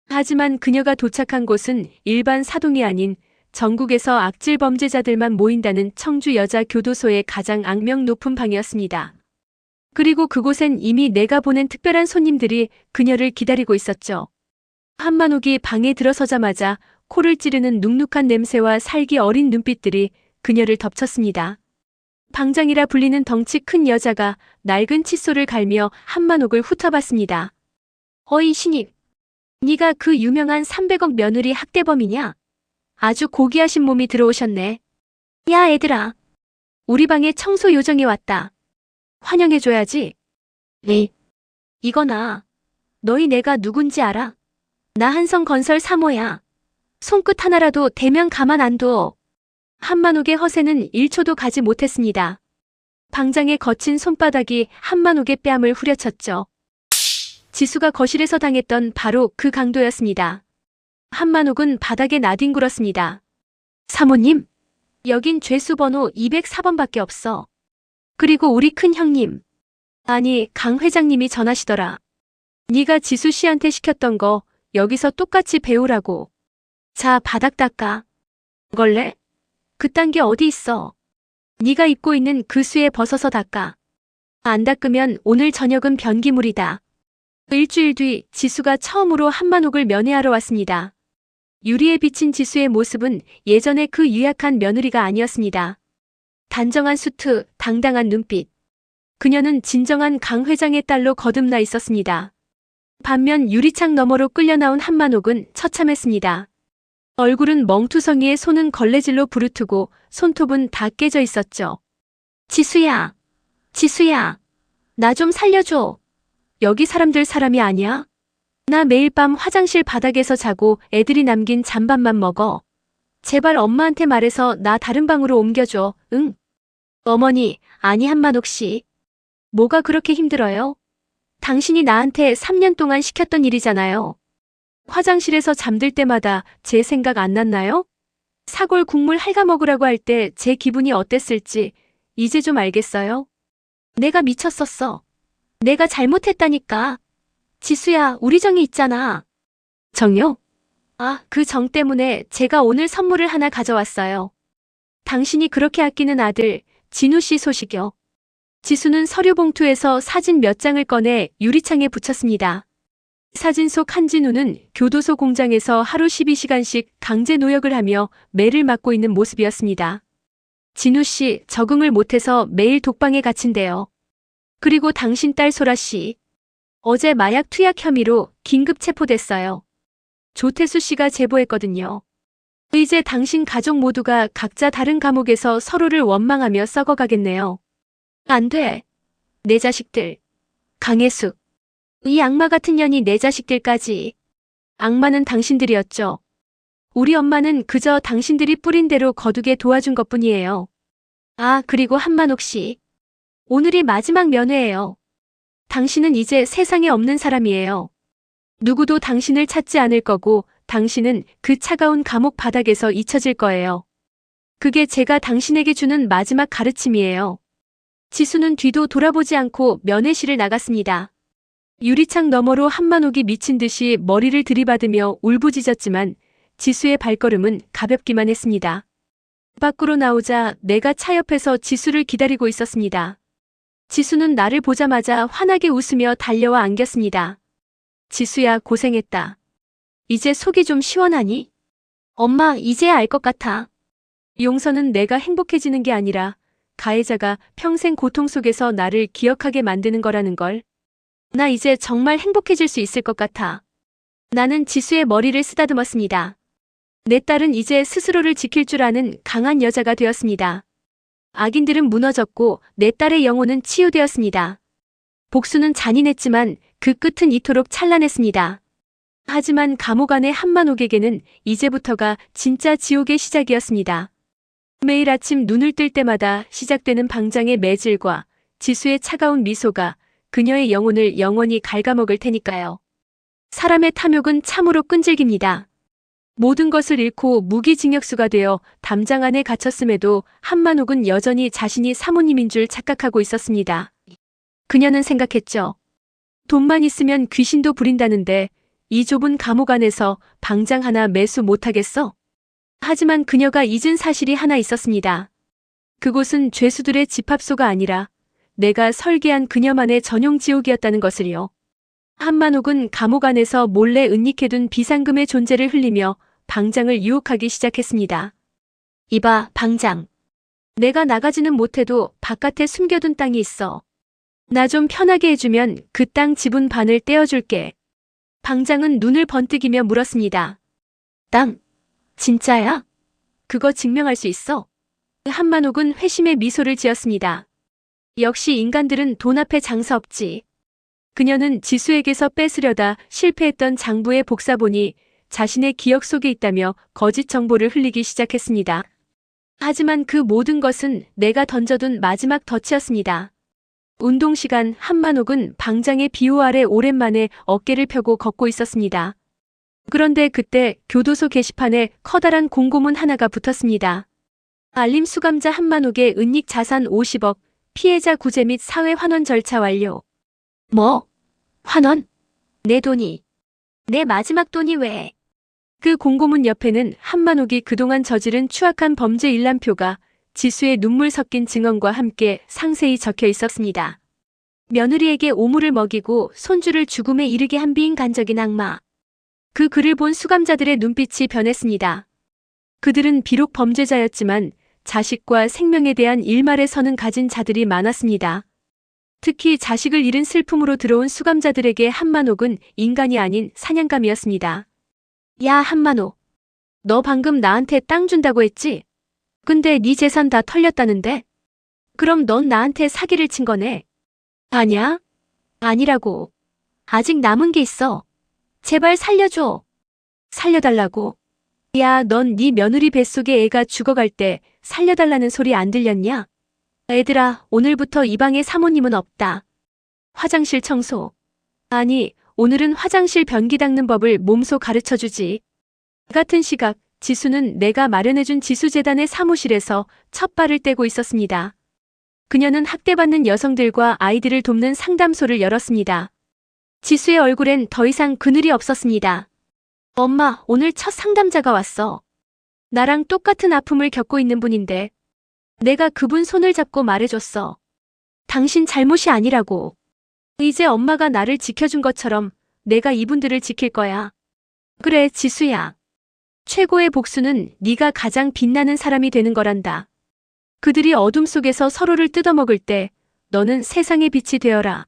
하지만 그녀가 도착한 곳은 일반 사동이 아닌 전국에서 악질 범죄자들만 모인다는 청주 여자 교도소의 가장 악명 높은 방이었습니다. 그리고 그곳엔 이미 내가 보낸 특별한 손님들이 그녀를 기다리고 있었죠. 한만옥이 방에 들어서자마자 코를 찌르는 눅눅한 냄새와 살기 어린 눈빛들이 그녀를 덮쳤습니다. 방장이라 불리는 덩치 큰 여자가 낡은 칫솔을 갈며 한만옥을 훑어봤습니다. 어이 신입, 네가 그 유명한 300억 며느리 학대범이냐? 아주 고귀하신 몸이 들어오셨네. 야 애들아, 우리 방에 청소 요정이 왔다. 환영해줘야지. 네. 이거나, 너희 내가 누군지 알아? 나 한성건설 사모야. 손끝 하나라도 대면 가만 안 둬. 한만옥의 허세는 1초도 가지 못했습니다. 방장의 거친 손바닥이 한만옥의 뺨을 후려쳤죠. 지수가 거실에서 당했던 바로 그 강도였습니다. 한만옥은 바닥에 나뒹굴었습니다. 사모님, 여긴 죄수 번호 204번밖에 없어. 그리고 우리 큰 형님. 아니, 강 회장님이 전하시더라. 네가 지수 씨한테 시켰던 거 여기서 똑같이 배우라고. 자, 바닥 닦아. 걸래? 그딴 게 어디 있어. 네가 입고 있는 그 수에 벗어서 닦아. 안 닦으면 오늘 저녁은 변기물이다. 일주일 뒤 지수가 처음으로 한만옥을 면회하러 왔습니다. 유리에 비친 지수의 모습은 예전의 그 유약한 며느리가 아니었습니다. 단정한 수트, 당당한 눈빛. 그녀는 진정한 강 회장의 딸로 거듭나 있었습니다. 반면 유리창 너머로 끌려나온 한만옥은 처참했습니다. 얼굴은 멍투성이에 손은 걸레질로 부르트고 손톱은 다 깨져 있었죠. 지수야, 지수야, 나 좀 살려줘. 여기 사람들 사람이 아니야? 나 매일 밤 화장실 바닥에서 자고 애들이 남긴 잔밥만 먹어. 제발 엄마한테 말해서 나 다른 방으로 옮겨줘. 응? 어머니, 아니 한만옥 씨. 뭐가 그렇게 힘들어요? 당신이 나한테 3년 동안 시켰던 일이잖아요. 화장실에서 잠들 때마다 제 생각 안 났나요? 사골 국물 핥아먹으라고 할 때 제 기분이 어땠을지 이제 좀 알겠어요? 내가 미쳤었어. 내가 잘못했다니까. 지수야, 우리 정이 있잖아. 정요? 아, 그 정 때문에 제가 오늘 선물을 하나 가져왔어요. 당신이 그렇게 아끼는 아들, 진우 씨 소식이요. 지수는 서류 봉투에서 사진 몇 장을 꺼내 유리창에 붙였습니다. 사진 속 한진우는 교도소 공장에서 하루 12시간씩 강제 노역을 하며 매를 맞고 있는 모습이었습니다. 진우 씨, 적응을 못해서 매일 독방에 갇힌대요. 그리고 당신 딸 소라 씨. 어제 마약 투약 혐의로 긴급 체포됐어요. 조태수 씨가 제보했거든요. 이제 당신 가족 모두가 각자 다른 감옥에서 서로를 원망하며 썩어가겠네요. 안 돼. 내 자식들. 강혜숙. 이 악마 같은 년이 내 자식들까지. 악마는 당신들이었죠. 우리 엄마는 그저 당신들이 뿌린 대로 거두게 도와준 것뿐이에요. 아, 그리고 한만옥 씨. 오늘이 마지막 면회예요. 당신은 이제 세상에 없는 사람이에요. 누구도 당신을 찾지 않을 거고 당신은 그 차가운 감옥 바닥에서 잊혀질 거예요. 그게 제가 당신에게 주는 마지막 가르침이에요. 지수는 뒤도 돌아보지 않고 면회실을 나갔습니다. 유리창 너머로 한만옥이 미친 듯이 머리를 들이받으며 울부짖었지만 지수의 발걸음은 가볍기만 했습니다. 밖으로 나오자 내가 차 옆에서 지수를 기다리고 있었습니다. 지수는 나를 보자마자 환하게 웃으며 달려와 안겼습니다. 지수야, 고생했다. 이제 속이 좀 시원하니? 엄마, 이제야 알 것 같아. 용서는 내가 행복해지는 게 아니라 가해자가 평생 고통 속에서 나를 기억하게 만드는 거라는 걸. 나 이제 정말 행복해질 수 있을 것 같아. 나는 지수의 머리를 쓰다듬었습니다. 내 딸은 이제 스스로를 지킬 줄 아는 강한 여자가 되었습니다. 악인들은 무너졌고 내 딸의 영혼은 치유되었습니다. 복수는 잔인했지만 그 끝은 이토록 찬란했습니다. 하지만 감옥 안의 한만옥에게는 이제부터가 진짜 지옥의 시작이었습니다. 매일 아침 눈을 뜰 때마다 시작되는 방장의 매질과 지수의 차가운 미소가 그녀의 영혼을 영원히 갉아먹을 테니까요. 사람의 탐욕은 참으로 끈질깁니다. 모든 것을 잃고 무기징역수가 되어 담장 안에 갇혔음에도 한만옥은 여전히 자신이 사모님인 줄 착각하고 있었습니다. 그녀는 생각했죠. 돈만 있으면 귀신도 부린다는데 이 좁은 감옥 안에서 방장 하나 매수 못하겠어? 하지만 그녀가 잊은 사실이 하나 있었습니다. 그곳은 죄수들의 집합소가 아니라 내가 설계한 그녀만의 전용 지옥이었다는 것을요. 한만옥은 감옥 안에서 몰래 은닉해둔 비상금의 존재를 흘리며 방장을 유혹하기 시작했습니다. 이봐, 방장. 내가 나가지는 못해도 바깥에 숨겨둔 땅이 있어. 나 좀 편하게 해주면 그 땅 지분 반을 떼어줄게. 방장은 눈을 번뜩이며 물었습니다. 땅? 진짜야? 그거 증명할 수 있어? 한만옥은 회심의 미소를 지었습니다. 역시 인간들은 돈 앞에 장사 없지. 그녀는 지수에게서 뺏으려다 실패했던 장부의 복사본이 자신의 기억 속에 있다며 거짓 정보를 흘리기 시작했습니다. 하지만 그 모든 것은 내가 던져둔 마지막 덫이었습니다. 운동 시간 한만옥은 방장의 비호 아래 오랜만에 어깨를 펴고 걷고 있었습니다. 그런데 그때 교도소 게시판에 커다란 공고문 하나가 붙었습니다. 알림 수감자 한만옥의 은닉 자산 50억, 피해자 구제 및 사회 환원 절차 완료. 뭐? 환원? 내 돈이. 내 마지막 돈이 왜? 그 공고문 옆에는 한만옥이 그동안 저지른 추악한 범죄 일람표가 지수의 눈물 섞인 증언과 함께 상세히 적혀 있었습니다. 며느리에게 오물을 먹이고 손주를 죽음에 이르게 한 비인간적인 악마. 그 글을 본 수감자들의 눈빛이 변했습니다. 그들은 비록 범죄자였지만 자식과 생명에 대한 일말의 선은 가진 자들이 많았습니다. 특히 자식을 잃은 슬픔으로 들어온 수감자들에게 한만옥은 인간이 아닌 사냥감이었습니다. 야, 한만옥. 너 방금 나한테 땅 준다고 했지? 근데 네 재산 다 털렸다는데? 그럼 넌 나한테 사기를 친 거네? 아냐? 아니라고. 아직 남은 게 있어. 제발 살려줘. 살려달라고. 야, 넌 네 며느리 뱃속에 애가 죽어갈 때 살려달라는 소리 안 들렸냐? 애들아, 오늘부터 이 방에 사모님은 없다. 화장실 청소. 아니, 오늘은 화장실 변기 닦는 법을 몸소 가르쳐주지. 같은 시각, 지수는 내가 마련해준 지수재단의 사무실에서 첫 발을 떼고 있었습니다. 그녀는 학대받는 여성들과 아이들을 돕는 상담소를 열었습니다. 지수의 얼굴엔 더 이상 그늘이 없었습니다. 엄마, 오늘 첫 상담자가 왔어. 나랑 똑같은 아픔을 겪고 있는 분인데 내가 그분 손을 잡고 말해줬어. 당신 잘못이 아니라고. 이제 엄마가 나를 지켜준 것처럼 내가 이분들을 지킬 거야. 그래, 지수야. 최고의 복수는 네가 가장 빛나는 사람이 되는 거란다. 그들이 어둠 속에서 서로를 뜯어먹을 때 너는 세상의 빛이 되어라.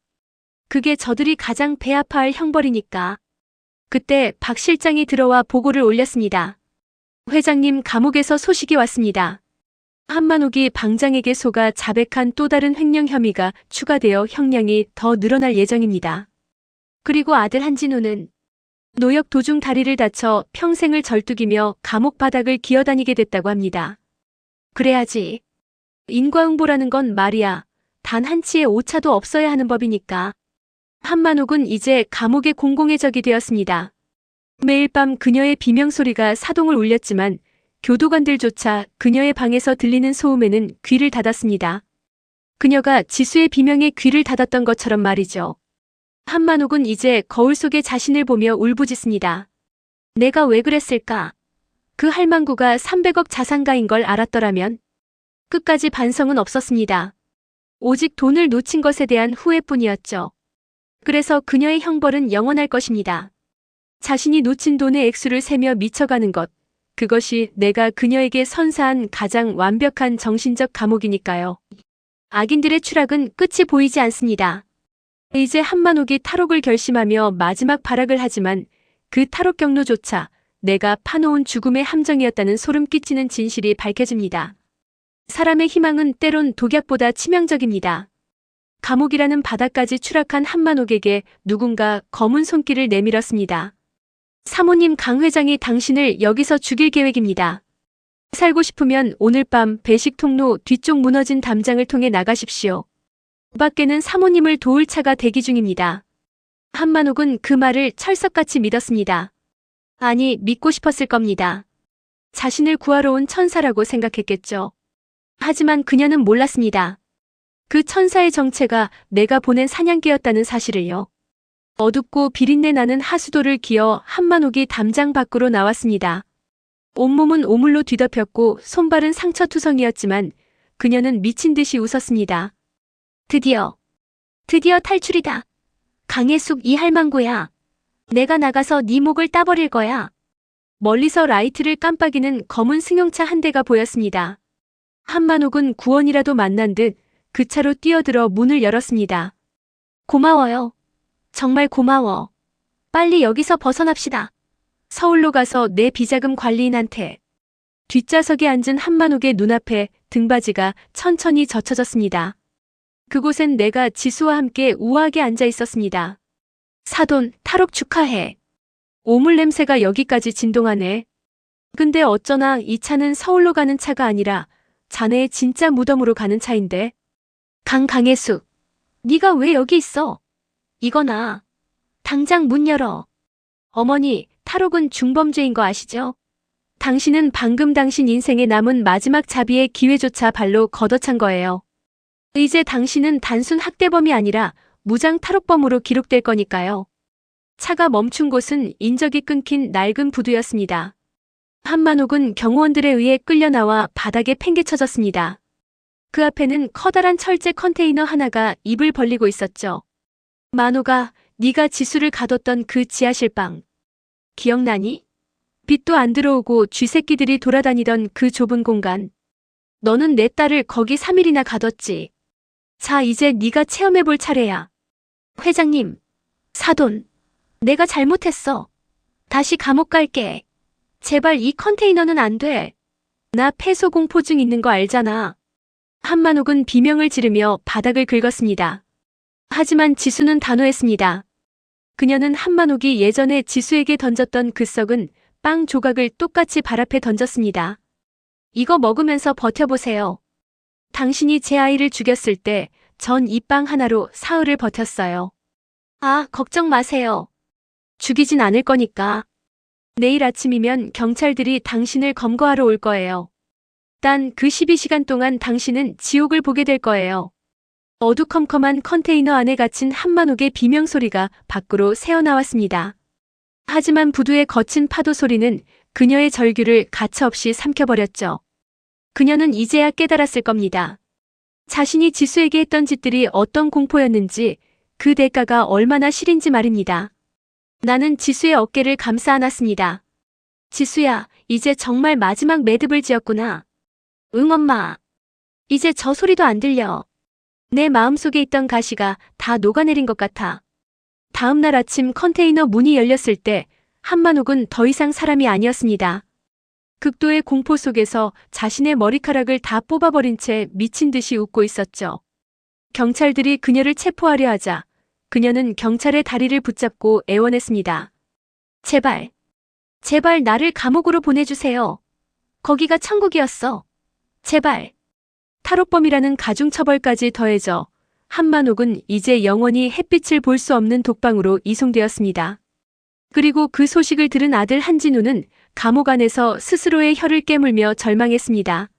그게 저들이 가장 배 아파할 형벌이니까. 그때 박 실장이 들어와 보고를 올렸습니다. 회장님, 감옥에서 소식이 왔습니다. 한만옥이 방장에게 속아 자백한 또 다른 횡령 혐의가 추가되어 형량이 더 늘어날 예정입니다. 그리고 아들 한진우는 노역 도중 다리를 다쳐 평생을 절뚝이며 감옥 바닥을 기어다니게 됐다고 합니다. 그래야지. 인과응보라는 건 말이야. 단 한치의 오차도 없어야 하는 법이니까. 한만옥은 이제 감옥의 공공의 적이 되었습니다. 매일 밤 그녀의 비명소리가 사동을 울렸지만 교도관들조차 그녀의 방에서 들리는 소음에는 귀를 닫았습니다. 그녀가 지수의 비명에 귀를 닫았던 것처럼 말이죠. 한만옥은 이제 거울 속에 자신을 보며 울부짖습니다. 내가 왜 그랬을까? 그 할망구가 300억 자산가인 걸 알았더라면? 끝까지 반성은 없었습니다. 오직 돈을 놓친 것에 대한 후회뿐이었죠. 그래서 그녀의 형벌은 영원할 것입니다. 자신이 놓친 돈의 액수를 세며 미쳐가는 것, 그것이 내가 그녀에게 선사한 가장 완벽한 정신적 감옥이니까요. 악인들의 추락은 끝이 보이지 않습니다. 이제 한만옥이 탈옥을 결심하며 마지막 발악을 하지만 그 탈옥 경로조차 내가 파놓은 죽음의 함정이었다는 소름 끼치는 진실이 밝혀집니다. 사람의 희망은 때론 독약보다 치명적입니다. 감옥이라는 바다까지 추락한 한만옥에게 누군가 검은 손길을 내밀었습니다. 사모님, 강 회장이 당신을 여기서 죽일 계획입니다. 살고 싶으면 오늘 밤 배식 통로 뒤쪽 무너진 담장을 통해 나가십시오. 밖에는 사모님을 도울 차가 대기 중입니다. 한만옥은 그 말을 철석같이 믿었습니다. 아니, 믿고 싶었을 겁니다. 자신을 구하러 온 천사라고 생각했겠죠. 하지만 그녀는 몰랐습니다. 그 천사의 정체가 내가 보낸 사냥개였다는 사실을요. 어둡고 비린내 나는 하수도를 기어 한만옥이 담장 밖으로 나왔습니다. 온몸은 오물로 뒤덮였고 손발은 상처투성이었지만 그녀는 미친 듯이 웃었습니다. 드디어 탈출이다. 강혜숙, 이 할망구야. 내가 나가서 네 목을 따버릴 거야. 멀리서 라이트를 깜빡이는 검은 승용차 한 대가 보였습니다. 한만옥은 구원이라도 만난 듯 그 차로 뛰어들어 문을 열었습니다. 고마워요. 정말 고마워. 빨리 여기서 벗어납시다. 서울로 가서 내 비자금 관리인한테. 뒷좌석에 앉은 한만옥의 눈앞에 등받이가 천천히 젖혀졌습니다. 그곳엔 내가 지수와 함께 우아하게 앉아 있었습니다. 사돈, 탈옥 축하해. 오물 냄새가 여기까지 진동하네. 근데 어쩌나 이 차는 서울로 가는 차가 아니라 자네의 진짜 무덤으로 가는 차인데. 강혜숙, 네가 왜 여기 있어? 이거나. 당장 문 열어. 어머니, 탈옥은 중범죄인 거 아시죠? 당신은 방금 당신 인생에 남은 마지막 자비의 기회조차 발로 걷어찬 거예요. 이제 당신은 단순 학대범이 아니라 무장 탈옥범으로 기록될 거니까요. 차가 멈춘 곳은 인적이 끊긴 낡은 부두였습니다. 한만옥은 경호원들에 의해 끌려나와 바닥에 팽개쳐졌습니다. 그 앞에는 커다란 철제 컨테이너 하나가 입을 벌리고 있었죠. 만호가, 네가 지수를 가뒀던 그 지하실 방. 기억나니? 빛도 안 들어오고 쥐새끼들이 돌아다니던 그 좁은 공간. 너는 내 딸을 거기 3일이나 가뒀지. 자, 이제 네가 체험해볼 차례야. 회장님, 사돈, 내가 잘못했어. 다시 감옥 갈게. 제발 이 컨테이너는 안 돼. 나 폐소공포증 있는 거 알잖아. 한만옥은 비명을 지르며 바닥을 긁었습니다. 하지만 지수는 단호했습니다. 그녀는 한만옥이 예전에 지수에게 던졌던 그 썩은 빵 조각을 똑같이 발 앞에 던졌습니다. 이거 먹으면서 버텨보세요. 당신이 제 아이를 죽였을 때 전 이 빵 하나로 사흘을 버텼어요. 아, 걱정 마세요. 죽이진 않을 거니까. 내일 아침이면 경찰들이 당신을 검거하러 올 거예요. 단 그 12시간 동안 당신은 지옥을 보게 될 거예요. 어두컴컴한 컨테이너 안에 갇힌 한만옥의 비명소리가 밖으로 새어나왔습니다. 하지만 부두의 거친 파도 소리는 그녀의 절규를 가차없이 삼켜버렸죠. 그녀는 이제야 깨달았을 겁니다. 자신이 지수에게 했던 짓들이 어떤 공포였는지, 그 대가가 얼마나 실인지 말입니다. 나는 지수의 어깨를 감싸 안았습니다. 지수야, 이제 정말 마지막 매듭을 지었구나. 응, 엄마. 이제 저 소리도 안 들려. 내 마음속에 있던 가시가 다 녹아내린 것 같아. 다음 날 아침 컨테이너 문이 열렸을 때 한만옥은 더 이상 사람이 아니었습니다. 극도의 공포 속에서 자신의 머리카락을 다 뽑아버린 채 미친 듯이 웃고 있었죠. 경찰들이 그녀를 체포하려 하자 그녀는 경찰의 다리를 붙잡고 애원했습니다. 제발, 제발 나를 감옥으로 보내주세요. 거기가 천국이었어. 제발. 탈옥범이라는 가중처벌까지 더해져 한만옥은 이제 영원히 햇빛을 볼 수 없는 독방으로 이송되었습니다. 그리고 그 소식을 들은 아들 한진우는 감옥 안에서 스스로의 혀를 깨물며 절망했습니다.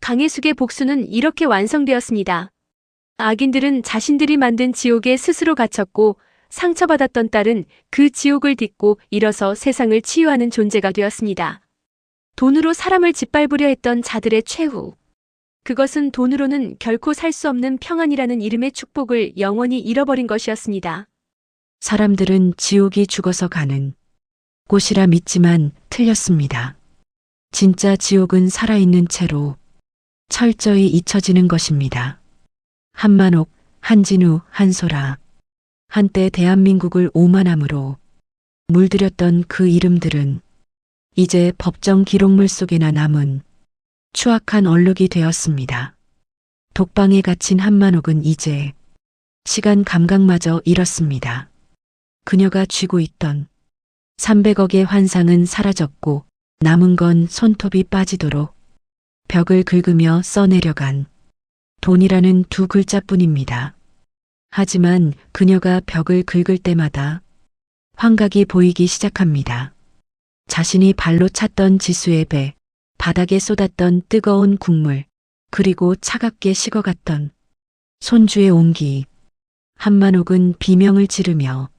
강혜숙의 복수는 이렇게 완성되었습니다. 악인들은 자신들이 만든 지옥에 스스로 갇혔고 상처받았던 딸은 그 지옥을 딛고 일어서 세상을 치유하는 존재가 되었습니다. 돈으로 사람을 짓밟으려 했던 자들의 최후. 그것은 돈으로는 결코 살 수 없는 평안이라는 이름의 축복을 영원히 잃어버린 것이었습니다. 사람들은 지옥이 죽어서 가는 곳이라 믿지만 틀렸습니다. 진짜 지옥은 살아있는 채로 철저히 잊혀지는 것입니다. 한만옥, 한진우, 한소라. 한때 대한민국을 오만함으로 물들였던 그 이름들은 이제 법정 기록물 속에나 남은 추악한 얼룩이 되었습니다. 독방에 갇힌 한만옥은 이제 시간 감각마저 잃었습니다. 그녀가 쥐고 있던 300억의 환상은 사라졌고 남은 건 손톱이 빠지도록 벽을 긁으며 써내려간 돈이라는 두 글자뿐입니다. 하지만 그녀가 벽을 긁을 때마다 환각이 보이기 시작합니다. 자신이 발로 찼던 지수의 배, 바닥에 쏟았던 뜨거운 국물, 그리고 차갑게 식어갔던 손주의 온기. 한만옥은 비명을 지르며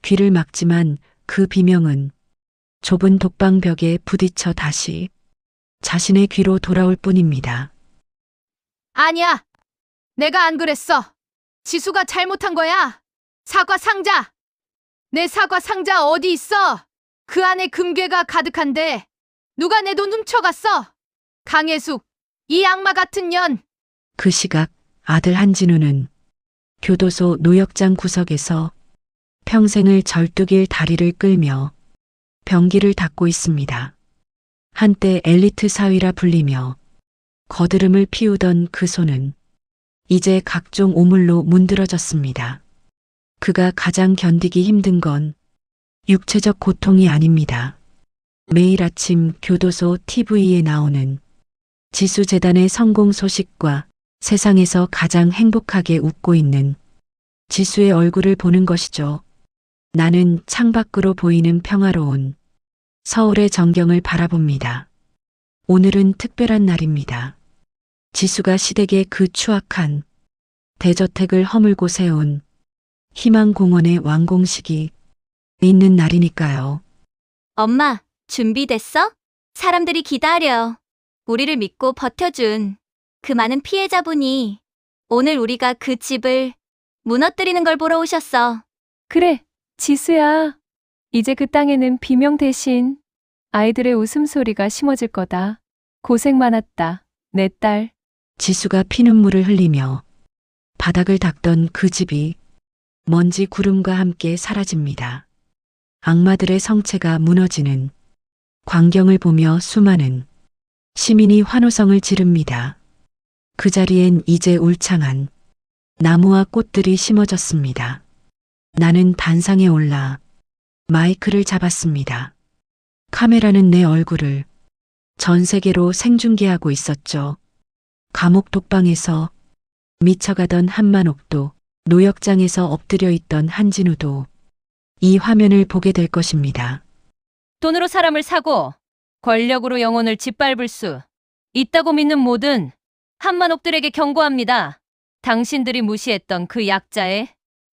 귀를 막지만 그 비명은 좁은 독방벽에 부딪혀 다시 자신의 귀로 돌아올 뿐입니다. 아니야. 내가 안 그랬어. 지수가 잘못한 거야. 사과 상자. 내 사과 상자 어디 있어? 그 안에 금괴가 가득한데 누가 내 돈 훔쳐갔어? 강혜숙, 이 악마 같은 년. 그 시각 아들 한진우는 교도소 노역장 구석에서 평생을 절뚝일 다리를 끌며 병기를 닦고 있습니다. 한때 엘리트 사위라 불리며 거드름을 피우던 그 손은 이제 각종 오물로 문드러졌습니다. 그가 가장 견디기 힘든 건 육체적 고통이 아닙니다. 매일 아침 교도소 TV에 나오는 지수재단의 성공 소식과 세상에서 가장 행복하게 웃고 있는 지수의 얼굴을 보는 것이죠. 나는 창밖으로 보이는 평화로운 서울의 전경을 바라봅니다. 오늘은 특별한 날입니다. 지수가 시댁의 그 추악한 대저택을 허물고 세운 희망공원의 완공식이 있는 날이니까요. 엄마, 준비됐어? 사람들이 기다려. 우리를 믿고 버텨준 그 많은 피해자분이 오늘 우리가 그 집을 무너뜨리는 걸 보러 오셨어. 그래, 지수야. 이제 그 땅에는 비명 대신 아이들의 웃음소리가 심어질 거다. 고생 많았다, 내 딸. 지수가 피눈물을 흘리며 바닥을 닦던 그 집이 먼지 구름과 함께 사라집니다. 악마들의 성체가 무너지는 광경을 보며 수많은 시민이 환호성을 지릅니다. 그 자리엔 이제 울창한 나무와 꽃들이 심어졌습니다. 나는 단상에 올라 마이크를 잡았습니다. 카메라는 내 얼굴을 전 세계로 생중계하고 있었죠. 감옥 독방에서 미쳐가던 한만옥도 노역장에서 엎드려 있던 한진우도 이 화면을 보게 될 것입니다. 돈으로 사람을 사고 권력으로 영혼을 짓밟을 수 있다고 믿는 모든 한만옥들에게 경고합니다. 당신들이 무시했던 그 약자의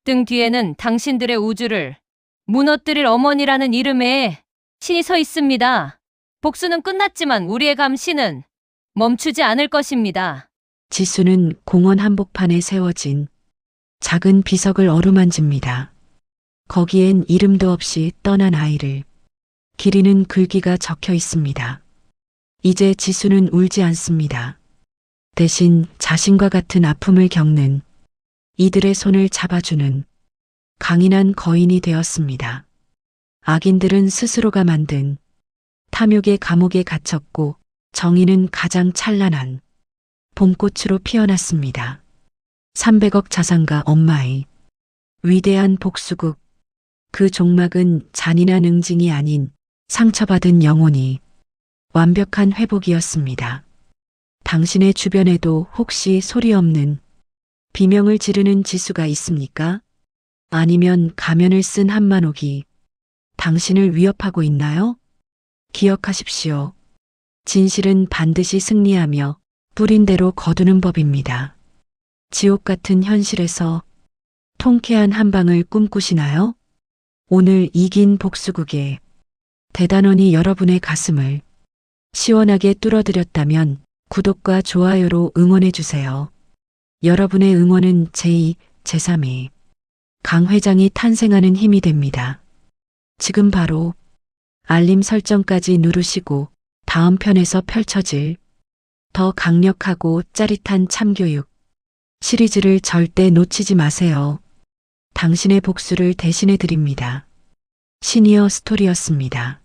등 뒤에는 당신들의 우주를 무너뜨릴 어머니라는 이름의 신이 서 있습니다. 복수는 끝났지만 우리의 감시는 멈추지 않을 것입니다. 지수는 공원 한복판에 세워진 작은 비석을 어루만집니다. 거기엔 이름도 없이 떠난 아이를 기리는 글귀가 적혀 있습니다. 이제 지수는 울지 않습니다. 대신 자신과 같은 아픔을 겪는 이들의 손을 잡아주는 강인한 거인이 되었습니다. 악인들은 스스로가 만든 탐욕의 감옥에 갇혔고 정의는 가장 찬란한 봄꽃으로 피어났습니다. 300억 자산가 엄마의 위대한 복수극. 그 종막은 잔인한 응징이 아닌 상처받은 영혼이 완벽한 회복이었습니다. 당신의 주변에도 혹시 소리 없는 비명을 지르는 지수가 있습니까? 아니면 가면을 쓴 한만옥이 당신을 위협하고 있나요? 기억하십시오. 진실은 반드시 승리하며 뿌린 대로 거두는 법입니다. 지옥 같은 현실에서 통쾌한 한방을 꿈꾸시나요? 오늘 이긴 복수극에 대단원이 여러분의 가슴을 시원하게 뚫어드렸다면 구독과 좋아요로 응원해주세요. 여러분의 응원은 제2, 제3의 강 회장이 탄생하는 힘이 됩니다. 지금 바로 알림 설정까지 누르시고 다음 편에서 펼쳐질 더 강력하고 짜릿한 참교육 시리즈를 절대 놓치지 마세요. 당신의 복수를 대신해 드립니다. 시니어 스토리였습니다.